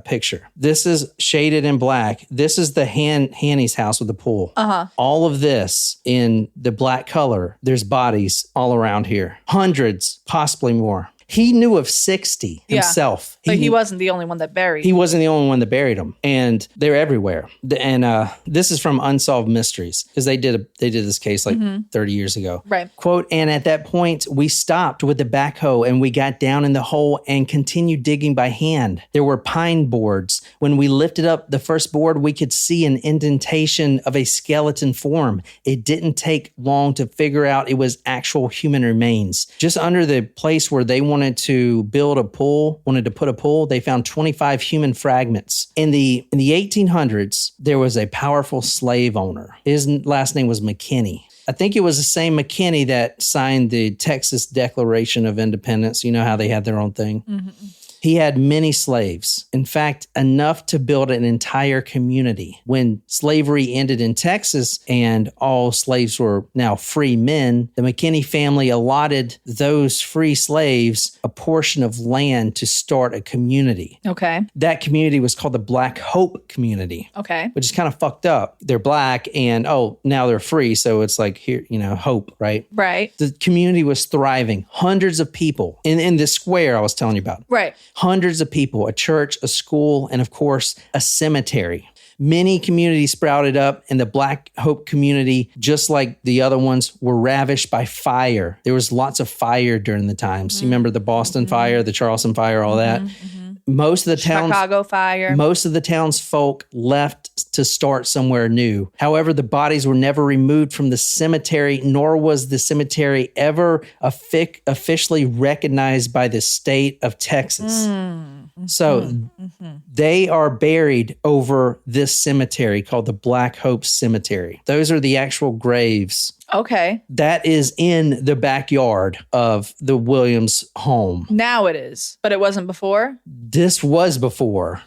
picture. This is shaded in black. This is the Hanny's house with the pool. Uh-huh. All of this in the black color. There's bodies all around here. Hundreds, possibly more. He knew of 60 himself. But he wasn't the only one that buried. He wasn't the only one that buried them, and they're everywhere. And this is from Unsolved Mysteries because they did this case like 30 years ago. Right. Quote, and at that point, we stopped with the backhoe and we got down in the hole and continued digging by hand. There were pine boards. When we lifted up the first board, we could see an indentation of a skeleton form. It didn't take long to figure out it was actual human remains. Just under the place where they wanted to put a pool, they found 25 human fragments. In the 1800s, there was a powerful slave owner. His last name was McKinney. I think it was the same McKinney that signed the Texas Declaration of Independence. You know how they had their own thing? Mm-hmm. He had many slaves. In fact, enough to build an entire community. When slavery ended in Texas and all slaves were now free men, the McKinney family allotted those free slaves a portion of land to start a community. Okay. That community was called the Black Hope Community. Okay. Which is kind of fucked up. They're black and, now they're free. So it's like, here, hope, right? Right. The community was thriving. Hundreds of people in the square I was telling you about. Right. Hundreds of people, a church, a school, and of course, a cemetery. Many communities sprouted up, and the Black Hope community, just like the other ones, were ravished by fire. There was lots of fire during the times. You remember the Boston fire, the Charleston fire, all that? Most of the Chicago fire. Most of the townsfolk left to start somewhere new. However, the bodies were never removed from the cemetery, nor was the cemetery ever officially recognized by the state of Texas. So they are buried over this cemetery called the Black Hope Cemetery. Those are the actual graves. Okay. That is in the backyard of the Williams home. Now it is, but it wasn't before? This was before.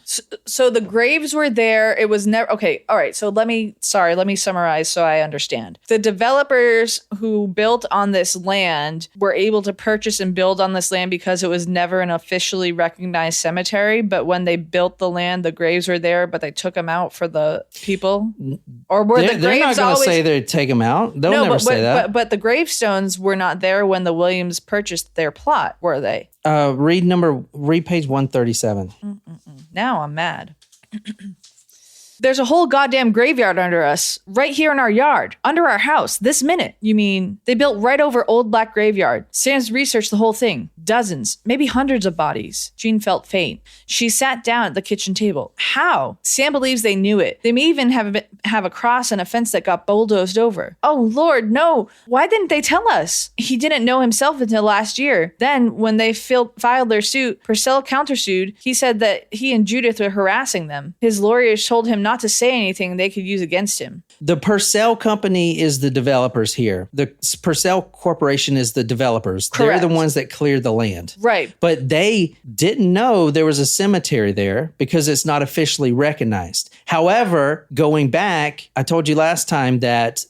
So the graves were there. It was never... Okay, all right. So let me summarize so I understand. The developers who built on this land were able to purchase and build on this land because it was never an officially recognized cemetery. But when they built the land, the graves were there, but they took them out for the people? Or were the graves They're not going to always... say they take them out. They'll never say that. But the gravestones were not there when the Williams purchased their plot, were they? Read page 137. Now I'm mad. There's a whole goddamn graveyard under us, right here in our yard, under our house, this minute. You mean they built right over Old Black Graveyard? Sam's researched the whole thing. dozens, maybe hundreds of bodies. Jean felt faint. She sat down at the kitchen table. How? Sam believes they knew it. They may even have a cross and a fence that got bulldozed over. Oh, Lord, no. Why didn't they tell us? He didn't know himself until last year. Then, when they filed their suit, Purcell countersued. He said that he and Judith were harassing them. His lawyers told him not to say anything they could use against him. The Purcell company is the developers here. The Purcell Corporation is the developers. Correct. They're the ones that cleared the land. Right. But they didn't know there was a cemetery there because it's not officially recognized. However, going back, I told you last time that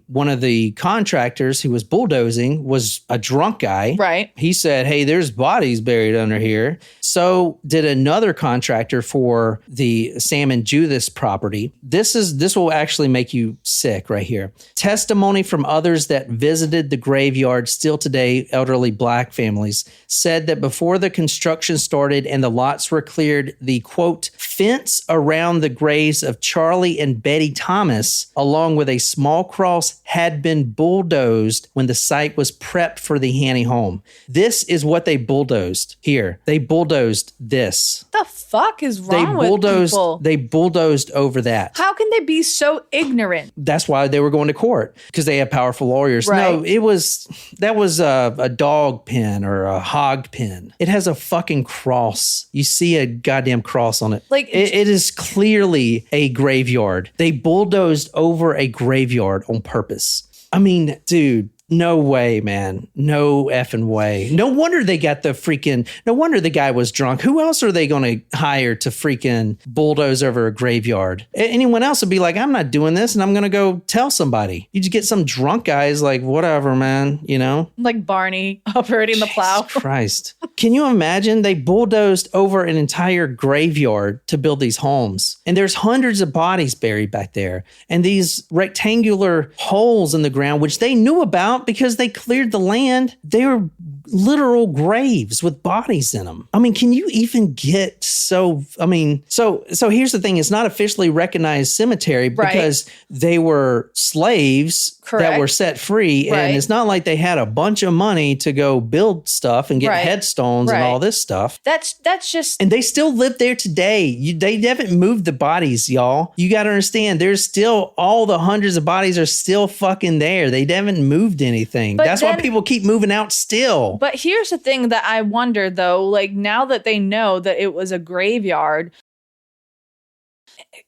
one of the contractors who was bulldozing was a drunk guy. Right. He said, hey, there's bodies buried under here. So did another contractor for the Sam and Judith's property. This will actually make you sick right here. Testimony from others that visited the graveyard still today, elderly black families, said that before the construction started and the lots were cleared, the quote, fence around the graves of Charlie and Betty Thomas, along with a small cross, had been bulldozed when the site was prepped for the Haney home. This is what they bulldozed here. They bulldozed this. What the fuck is wrong with people? They bulldozed over that. How can they be so ignorant? That's why they were going to court, because they had powerful lawyers. Right. No, that was a dog pen or a hog pen. It has a fucking cross. You see a goddamn cross on it. Like it is clearly a graveyard. They bulldozed over a graveyard on purpose. I mean, dude. No way, man. No effing way. No wonder the guy was drunk. Who else are they going to hire to freaking bulldoze over a graveyard? Anyone else would be like, I'm not doing this and I'm going to go tell somebody. You just get some drunk guys like, whatever, man, you know? Like Barney operating the plow. Christ. Can you imagine? They bulldozed over an entire graveyard to build these homes. And there's hundreds of bodies buried back there. And these rectangular holes in the ground, which they knew about, because they cleared the land. They were literal graves with bodies in them. I mean, can you even get so here's the thing. It's not officially recognized cemetery because they were slaves that were set free. And it's not like they had a bunch of money to go build stuff and get headstones and all this stuff. That's just... And they still live there today. They haven't moved the bodies, y'all. You got to understand, there's still all the hundreds of bodies are still fucking there. They haven't moved anything. That's why people keep moving out still. But here's the thing that I wonder, though, like now that they know that it was a graveyard,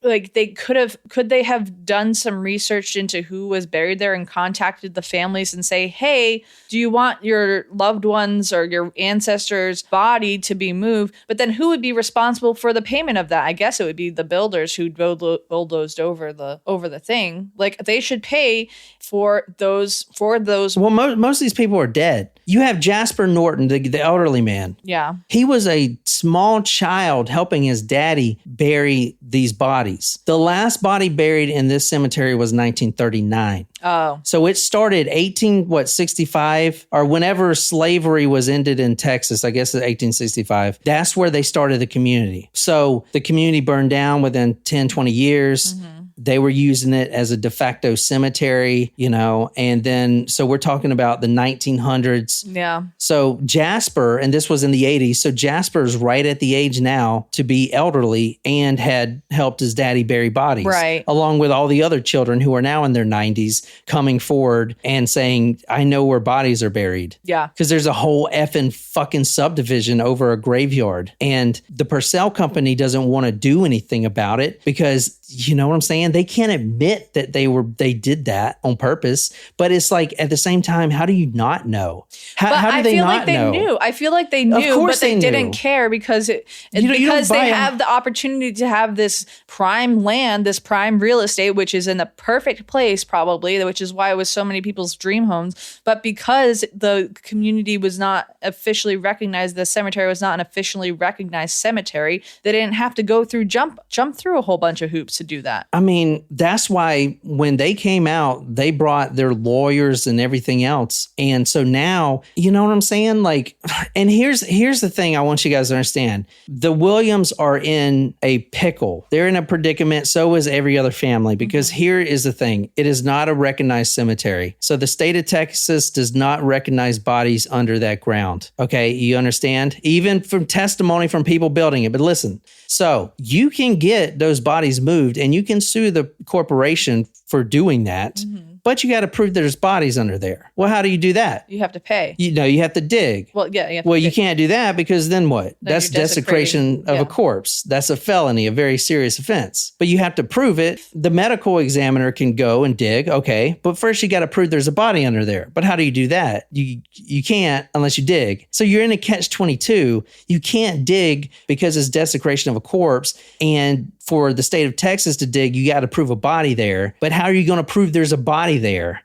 like could they have done some research into who was buried there and contacted the families and say, hey, do you want your loved ones or your ancestors' body to be moved? But then who would be responsible for the payment of that? I guess it would be the builders who bulldozed over the thing. Like they should pay for those. Well, most of these people are dead. You have Jasper Norton, the elderly man. Yeah. He was a small child helping his daddy bury these bodies. The last body buried in this cemetery was 1939. Oh. So it started 1865 or whenever slavery was ended in Texas, I guess it's 1865. That's where they started the community. So the community burned down within 10, 20 years. Mm-hmm. They were using it as a de facto cemetery, and then, so we're talking about the 1900s. Yeah. So Jasper, and this was in the 80s, so Jasper's right at the age now to be elderly and had helped his daddy bury bodies. Right. Along with all the other children who are now in their 90s coming forward and saying, I know where bodies are buried. Yeah. Because there's a whole effing fucking subdivision over a graveyard. And the Purcell company doesn't want to do anything about it because, you know what I'm saying? They can't admit that they did that on purpose. But it's like, at the same time, how do you not know? How do they not know? Knew. I feel like they knew, but they didn't care because because they have the opportunity to have this prime land, this prime real estate, which is in the perfect place probably, which is why it was so many people's dream homes. But because the community was not officially recognized, the cemetery was not an officially recognized cemetery, they didn't have to go through jump through a whole bunch of hoops to do that. I mean, mean, that's why when they came out, they brought their lawyers and everything else. And so now, you know what I'm saying? Like, and here's the thing I want you guys to understand. The Williams are in a pickle. They're in a predicament. So is every other family, because here is the thing. It is not a recognized cemetery. So the state of Texas does not recognize bodies under that ground. Okay. You understand? Even from testimony from people building it. But listen, so you can get those bodies moved and you can sue the corporation for doing that. But you got to prove there's bodies under there. Well, how do you do that? You have to pay. You have to dig. Well, yeah. You can't do that because then what? That's desecration of a corpse. That's a felony, a very serious offense. But you have to prove it. The medical examiner can go and dig. Okay. But first you got to prove there's a body under there. But how do you do that? You can't unless you dig. So you're in a catch-22. You can't dig because it's desecration of a corpse. And for the state of Texas to dig, you got to prove a body there. But how are you going to prove there's a body there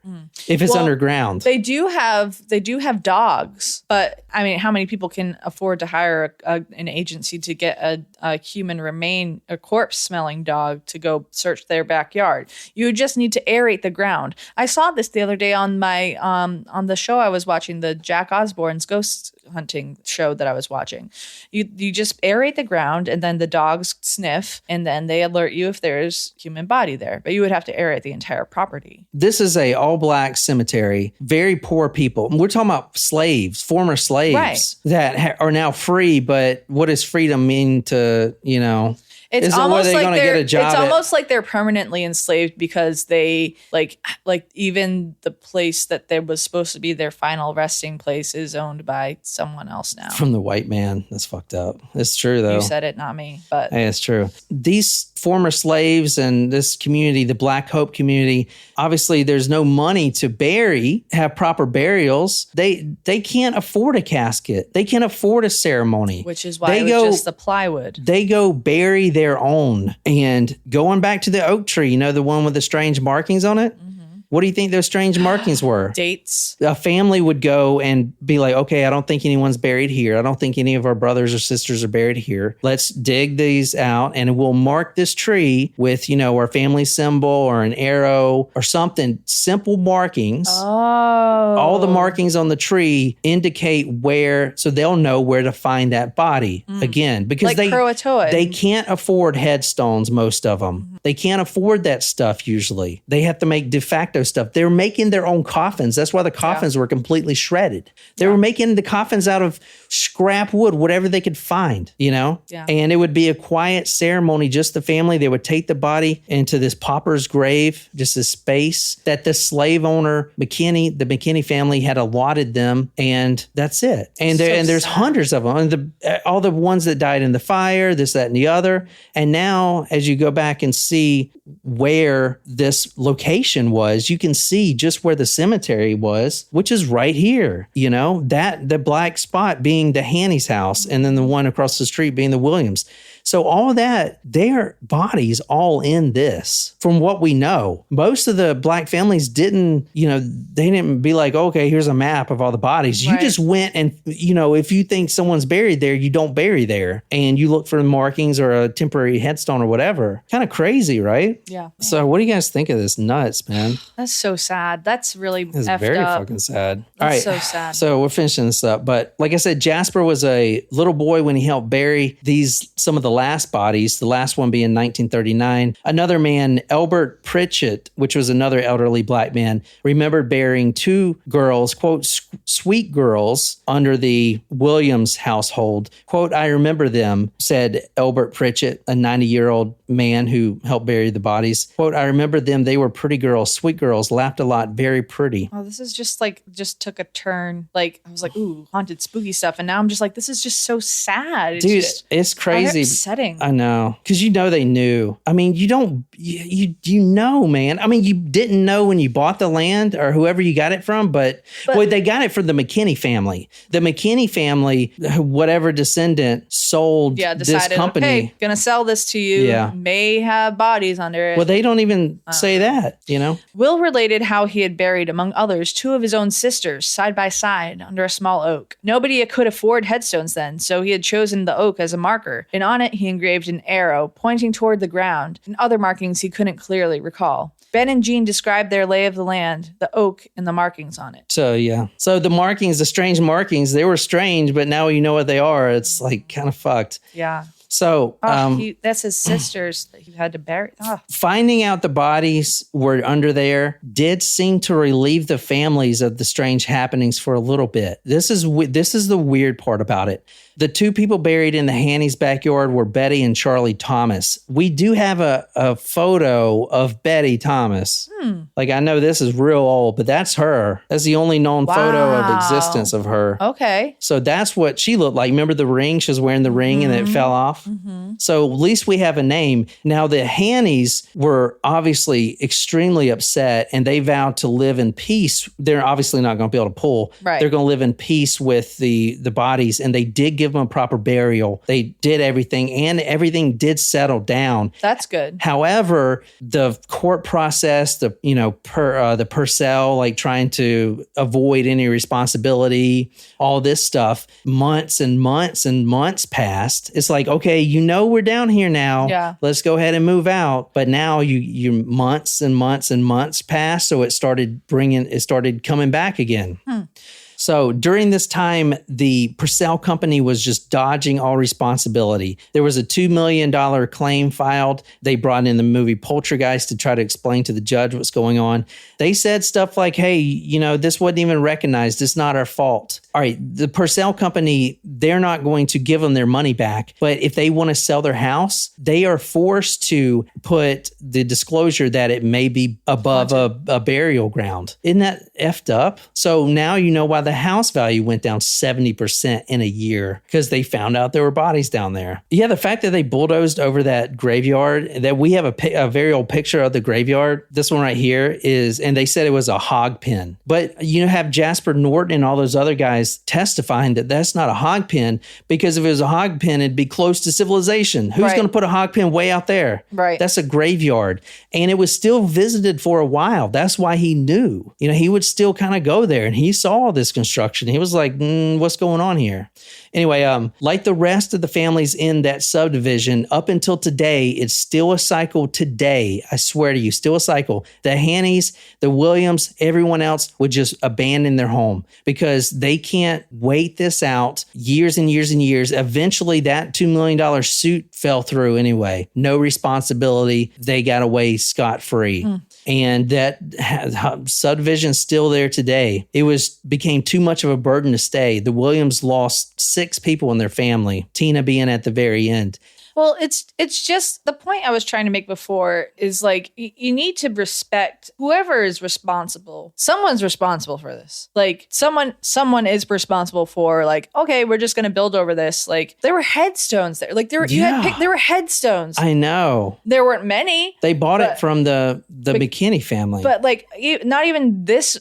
if it's underground? They do have dogs, but I mean, how many people can afford to hire an agency to get a human remain, a corpse smelling dog to go search their backyard? You just need to aerate the ground. I saw this the other day on my on the show I was watching, the Jack Osborne's ghost hunting show that I was watching. You just aerate the ground and then the dogs sniff and then they alert you if there's human body there. But you would have to aerate the entire property. This is a all-black cemetery. Very poor people. We're talking about slaves, former slaves that are now free. But what does freedom mean to, It's almost like they're permanently enslaved because they like even the place that there was supposed to be their final resting place is owned by someone else now. From the white man. That's fucked up. It's true though. You said it, not me. But hey, it's true. These former slaves and this community, the Black Hope community, obviously there's no money to have proper burials. They can't afford a casket. They can't afford a ceremony. Which is why it was just the plywood. They go bury their own. And going back to the oak tree, the one with the strange markings on it? What do you think those strange markings were? Dates. A family would go and be like, okay, I don't think anyone's buried here. I don't think any of our brothers or sisters are buried here. Let's dig these out and we'll mark this tree with, our family symbol or an arrow or something. Simple markings. Oh. All the markings on the tree indicate where, so they'll know where to find that body again. Because like Croatoa. They can't afford headstones, most of them. They can't afford that stuff usually. They have to make de facto stuff. They're making their own coffins. That's why the coffins were completely shredded. They were making the coffins out of scrap wood, whatever they could find, Yeah. And it would be a quiet ceremony, just the family. They would take the body into this pauper's grave, just this space that the slave owner, the McKinney family had allotted them, and that's it. And there's hundreds of them. And all the ones that died in the fire, this, that, and the other. And now, as you go back and see where this location was, you can see just where the cemetery was, which is right here. That the black spot being the Hanny's house, and then the one across the street being the Williams. So all that, their bodies all in this, from what we know. Most of the black families didn't, they didn't be like, okay, here's a map of all the bodies. Right. You just went and, if you think someone's buried there, you don't bury there. And you look for markings or a temporary headstone or whatever. Kind of crazy, right? Yeah. So what do you guys think of this? Nuts, man. That's so sad. That's really That's very fucking sad. That's all right. So sad. So we're finishing this up. But like I said, Jasper was a little boy when he helped bury some of the last bodies, the last one being 1939. Another man, Albert Pritchett, which was another elderly black man, remembered burying two girls, quote, sweet girls, under the Williams household. Quote, I remember them, said Albert Pritchett, a 90-year-old man who helped bury the bodies. Quote, I remember them. They were pretty girls, sweet girls, laughed a lot, very pretty. Oh, this is just took a turn. Like, I was like, ooh, haunted, spooky stuff. And now I'm just like, this is just so sad. It's crazy. Upsetting. I know. Because they knew. I mean, man. I mean, you didn't know when you bought the land or whoever you got it from, but they got it from the McKinney family. The McKinney family, whatever descendant sold this company. Okay, gonna sell this to you. Yeah. May have bodies under it. Well, they don't even say that, you know? Will related how he had buried, among others, 2 of his own sisters side by side under a small oak. Nobody could afford headstones then, so he had chosen the oak as a marker, and on it he engraved an arrow pointing toward the ground and other markings he couldn't clearly recall. Ben and Jean described their lay of the land, the oak, and the markings on it. So, yeah. So the markings, the strange markings, they were strange, but now you know what they are. It's like kind of fucked. Yeah. So that's his sisters that he had to bury. Oh. Finding out the bodies were under there did seem to relieve the families of the strange happenings for a little bit. This is the weird part about it. The 2 people buried in the Hanny's backyard were Betty and Charlie Thomas. We do have a photo of Betty Thomas. Like, I know this is real old, but that's her. That's the only known photo of existence of her. Okay. So that's what she looked like. Remember the ring? She was wearing the ring and it fell off. So at least we have a name. Now, the Hannies were obviously extremely upset and they vowed to live in peace. They're obviously not going to be able to pull. Right. They're going to live in peace with the bodies, and they did give them a proper burial. They did everything, and everything did settle down. That's good. However, the court process, the Purcell, like trying to avoid any responsibility, all this stuff, months and months and months passed. It's like, okay, we're down here now. Yeah. Let's go ahead and move out. But now you months and months and months passed, so it started coming back again. So during this time, the Purcell Company was just dodging all responsibility. There was a $2 million claim filed. They brought in the movie Poltergeist to try to explain to the judge what's going on. They said stuff like, hey, this wasn't even recognized. It's not our fault. All right, the Purcell Company, they're not going to give them their money back. But if they want to sell their house, they are forced to put the disclosure that it may be above a burial ground. Isn't that effed up? So now you know why the house value went down 70% in a year, because they found out there were bodies down there. Yeah, the fact that they bulldozed over that graveyard, that we have a very old picture of the graveyard. This one right here is, and they said it was a hog pen. But have Jasper Norton and all those other guys testifying that that's not a hog pen, because if it was a hog pen, it'd be close to civilization. Who's going to put a hog pen way out there? Right. That's a graveyard. And it was still visited for a while. That's why he knew. He would still kind of go there, and he saw this construction. He was like, what's going on here? Anyway, like the rest of the families in that subdivision, up until today, it's still a cycle today. I swear to you, still a cycle. The Hannies, the Williams, everyone else would just abandon their home because they can't wait this out years and years and years. Eventually, that $2 million suit fell through anyway. No responsibility. They got away scot-free. And that subdivision's still there today. It became too much of a burden to stay. The Williams lost 6 people in their family, Tina being at the very end. Well, it's just the point I was trying to make before is like you need to respect whoever is responsible. Someone's responsible for this. Like someone is responsible for like, okay, we're just going to build over this. Like there were headstones there. Like there were headstones. I know. There weren't many. They bought it from the McKinney family. But like not even this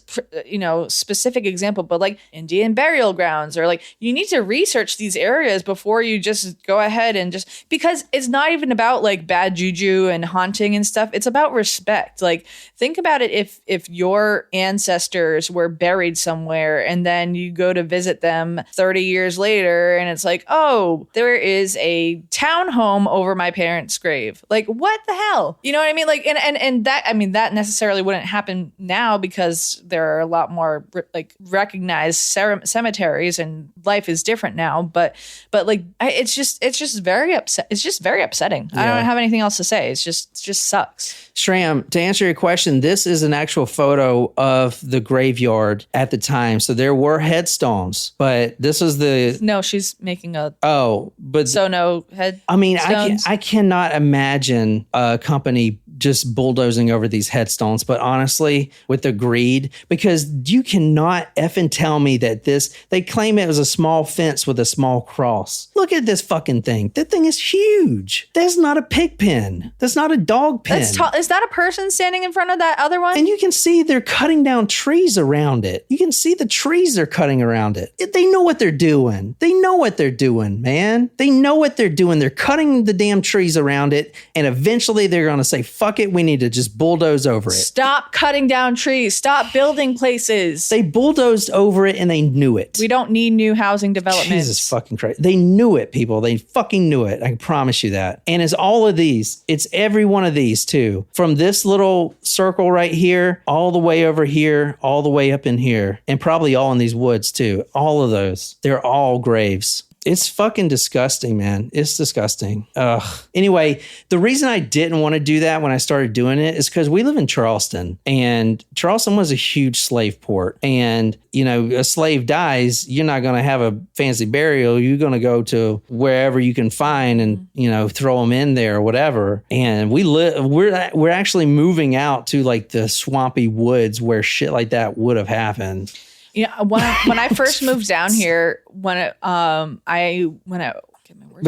specific example, but like Indian burial grounds, or like you need to research these areas before you just go ahead and because it's not even about like bad juju and haunting and stuff. It's about respect. Like think about it. If your ancestors were buried somewhere and then you go to visit them 30 years later and it's like, oh, there is a townhome over my parents' grave. Like what the hell? You know what I mean? Like, and that, I mean, that necessarily wouldn't happen now because there are a lot more like recognized cemeteries and life is different now. But like, it's just very upset. It's just very upsetting. Yeah. I don't have anything else to say. It just sucks. Shram, to answer your question, this is an actual photo of the graveyard at the time. So there were headstones, but this is the... No, she's making a... Oh, but... So no head. I mean, I cannot imagine a company just bulldozing over these headstones. But honestly, with the greed, because you cannot effing tell me that they claim it was a small fence with a small cross. Look at this fucking thing. That thing is huge. That's not a pig pen. That's not a dog pen. Is that a person standing in front of that other one? And you can see they're cutting down trees around it. You can see the trees they're cutting around it. They know what they're doing. They know what they're doing, man. They know what they're doing. They're cutting the damn trees around it. And eventually they're going to say, fuck it. We need to just bulldoze over it. Stop cutting down trees. Stop building places. They bulldozed over it and they knew it. We don't need new housing developments. Jesus fucking Christ. They knew it, people. They fucking knew it. I can promise you that. And it's all of these. It's every one of these too. From this little circle right here, all the way over here, all the way up in here, and probably all in these woods too. All of those. They're all graves. It's fucking disgusting, man. It's disgusting. Ugh. Anyway, the reason I didn't want to do that when I started doing it is because we live in Charleston, and Charleston was a huge slave port. And, you know, a slave dies, you're not going to have a fancy burial. You're going to go to wherever you can find and, you know, throw them in there or whatever. And we're actually moving out to like the swampy woods where shit like that would have happened. Yeah, when I first moved down here, but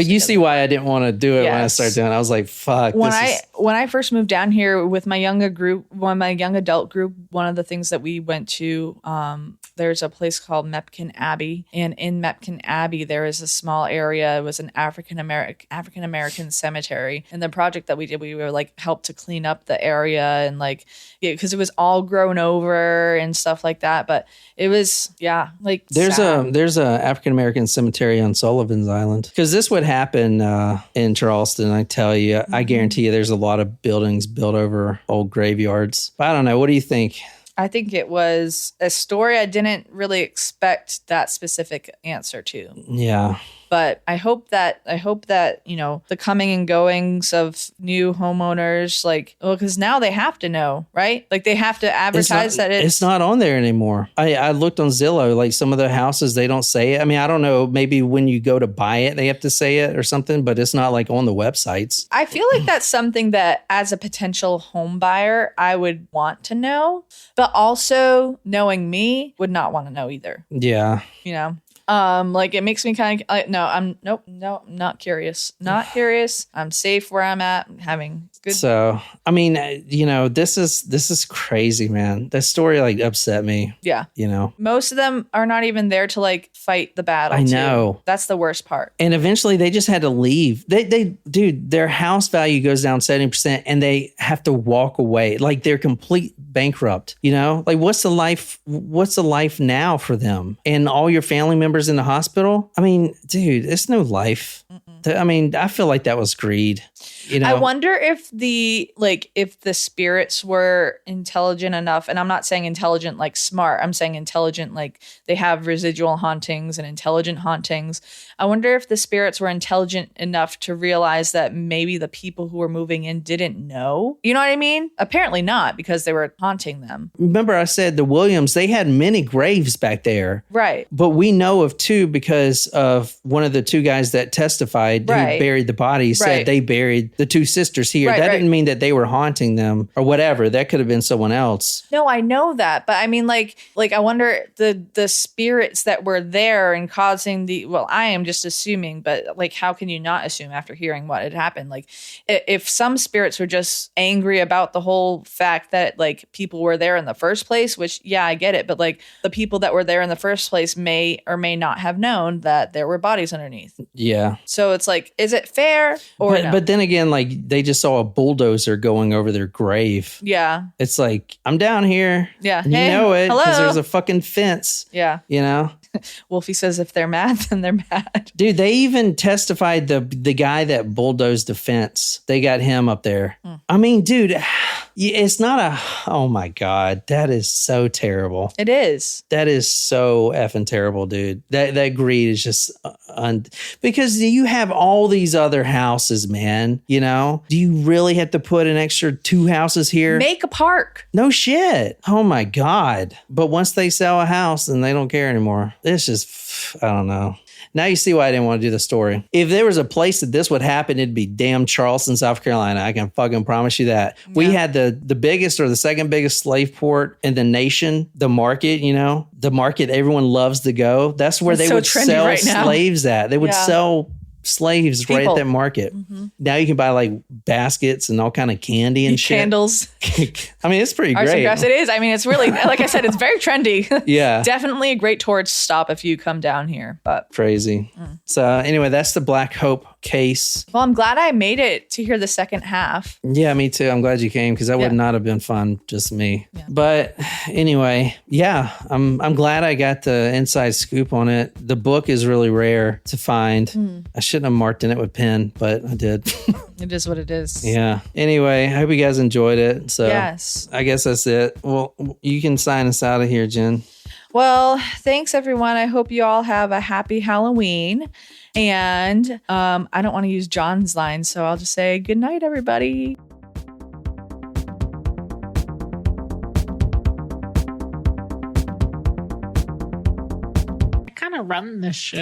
you see why I didn't want to do it when I started doing it. I was like, fuck. When I first moved down here with my young adult group, one of the things that we went to, there's a place called Mepkin Abbey. And in Mepkin Abbey, there is a small area. It was an African American cemetery. And the project that we did, we were like helped to clean up the area and like, because it was all grown over and stuff like that. But it was, like there's a African American cemetery on Sullivan's Island. Because this would happen in Charleston, I tell you. I guarantee you there's a lot of buildings built over old graveyards. But I don't know. What do you think? I think it was a story I didn't really expect that specific answer to. Yeah. But I hope that, you know, the coming and goings of new homeowners, like, well, because now they have to know, right? Like they have to advertise it's not on there anymore. I looked on Zillow, like some of the houses, they don't say it. I mean, I don't know, maybe when you go to buy it, they have to say it or something, but it's not like on the websites. I feel like that's something that as a potential home buyer, I would want to know, but also knowing me would not want to know either. Yeah. You know? Like it makes me kind of, I'm not curious. Not curious. I'm safe where I'm at. I'm having good. So, I mean, you know, this is crazy, man. That story like upset me. Yeah. You know, most of them are not even there to like fight the battle. I know. Too. That's the worst part. And eventually they just had to leave. Dude, their house value goes down 70% and they have to walk away. Like they're complete bankrupt, you know, like what's the life now for them and all your family members in the hospital? I mean, dude, it's no life. I mean, I feel like that was greed. You know? I wonder if the spirits were intelligent enough, and I'm not saying intelligent like smart, I'm saying intelligent like they have residual hauntings and intelligent hauntings. I wonder if the spirits were intelligent enough to realize that maybe the people who were moving in didn't know. You know what I mean? Apparently not, because they were haunting them. Remember I said the Williams, they had many graves back there. Right. But we know of two because of one of the two guys that testified who buried the bodies said they buried the two sisters here. That didn't mean that they were haunting them or whatever. That could have been someone else. No, I know that. But I mean, like I wonder the spirits that were there and causing I am just assuming, but like, how can you not assume after hearing what had happened? Like if some spirits were just angry about the whole fact that like people were there in the first place, which I get it. But like the people that were there in the first place may or may not have known that there were bodies underneath. Yeah. So it's like, is it fair or no? But then again, like they just saw a bulldozer going over their grave. Yeah. It's like, I'm down here. Yeah. You know it because there's a fucking fence. Yeah. You know? Wolfie says if they're mad, then they're mad. Dude, they even testified the guy that bulldozed the fence. They got him up there. I mean, dude, it's not oh my God. That is so terrible. It is. That is so effing terrible, dude. That greed is just because you have all these other houses, man. You know, do you really have to put an extra 2 houses here? Make a park. No shit. Oh my God. But once they sell a house, then they don't care anymore. It's just, I don't know. Now you see why I didn't want to do the story. If there was a place that this would happen, it'd be damn Charleston, South Carolina. I can fucking promise you that. Yeah. We had the biggest or the second biggest slave port in the nation, the market, the market everyone loves to go. That's where they would sell slaves at. They would sell slaves right at that market. Mm-hmm. Now you can buy like baskets and all kind of candy and shit. Candles. I mean, it's pretty great. It is. I mean, it's really, like I said, it's very trendy. Yeah. Definitely a great tourist stop if you come down here. But crazy. So anyway, that's the Black Hope case. Well, I'm glad I made it to hear the second half. Yeah, me too. I'm glad you came because that would not have been fun, just me. Yeah. But anyway, I'm glad I got the inside scoop on it. The book is really rare to find. I shouldn't have marked in it with pen, but I did. It is what it is. Yeah. Anyway, I hope you guys enjoyed it. So yes. I guess that's it. Well, you can sign us out of here, Jen. Well, thanks everyone. I hope you all have a happy Halloween. And I don't want to use John's line, so I'll just say good night, everybody. I kind of run this shit.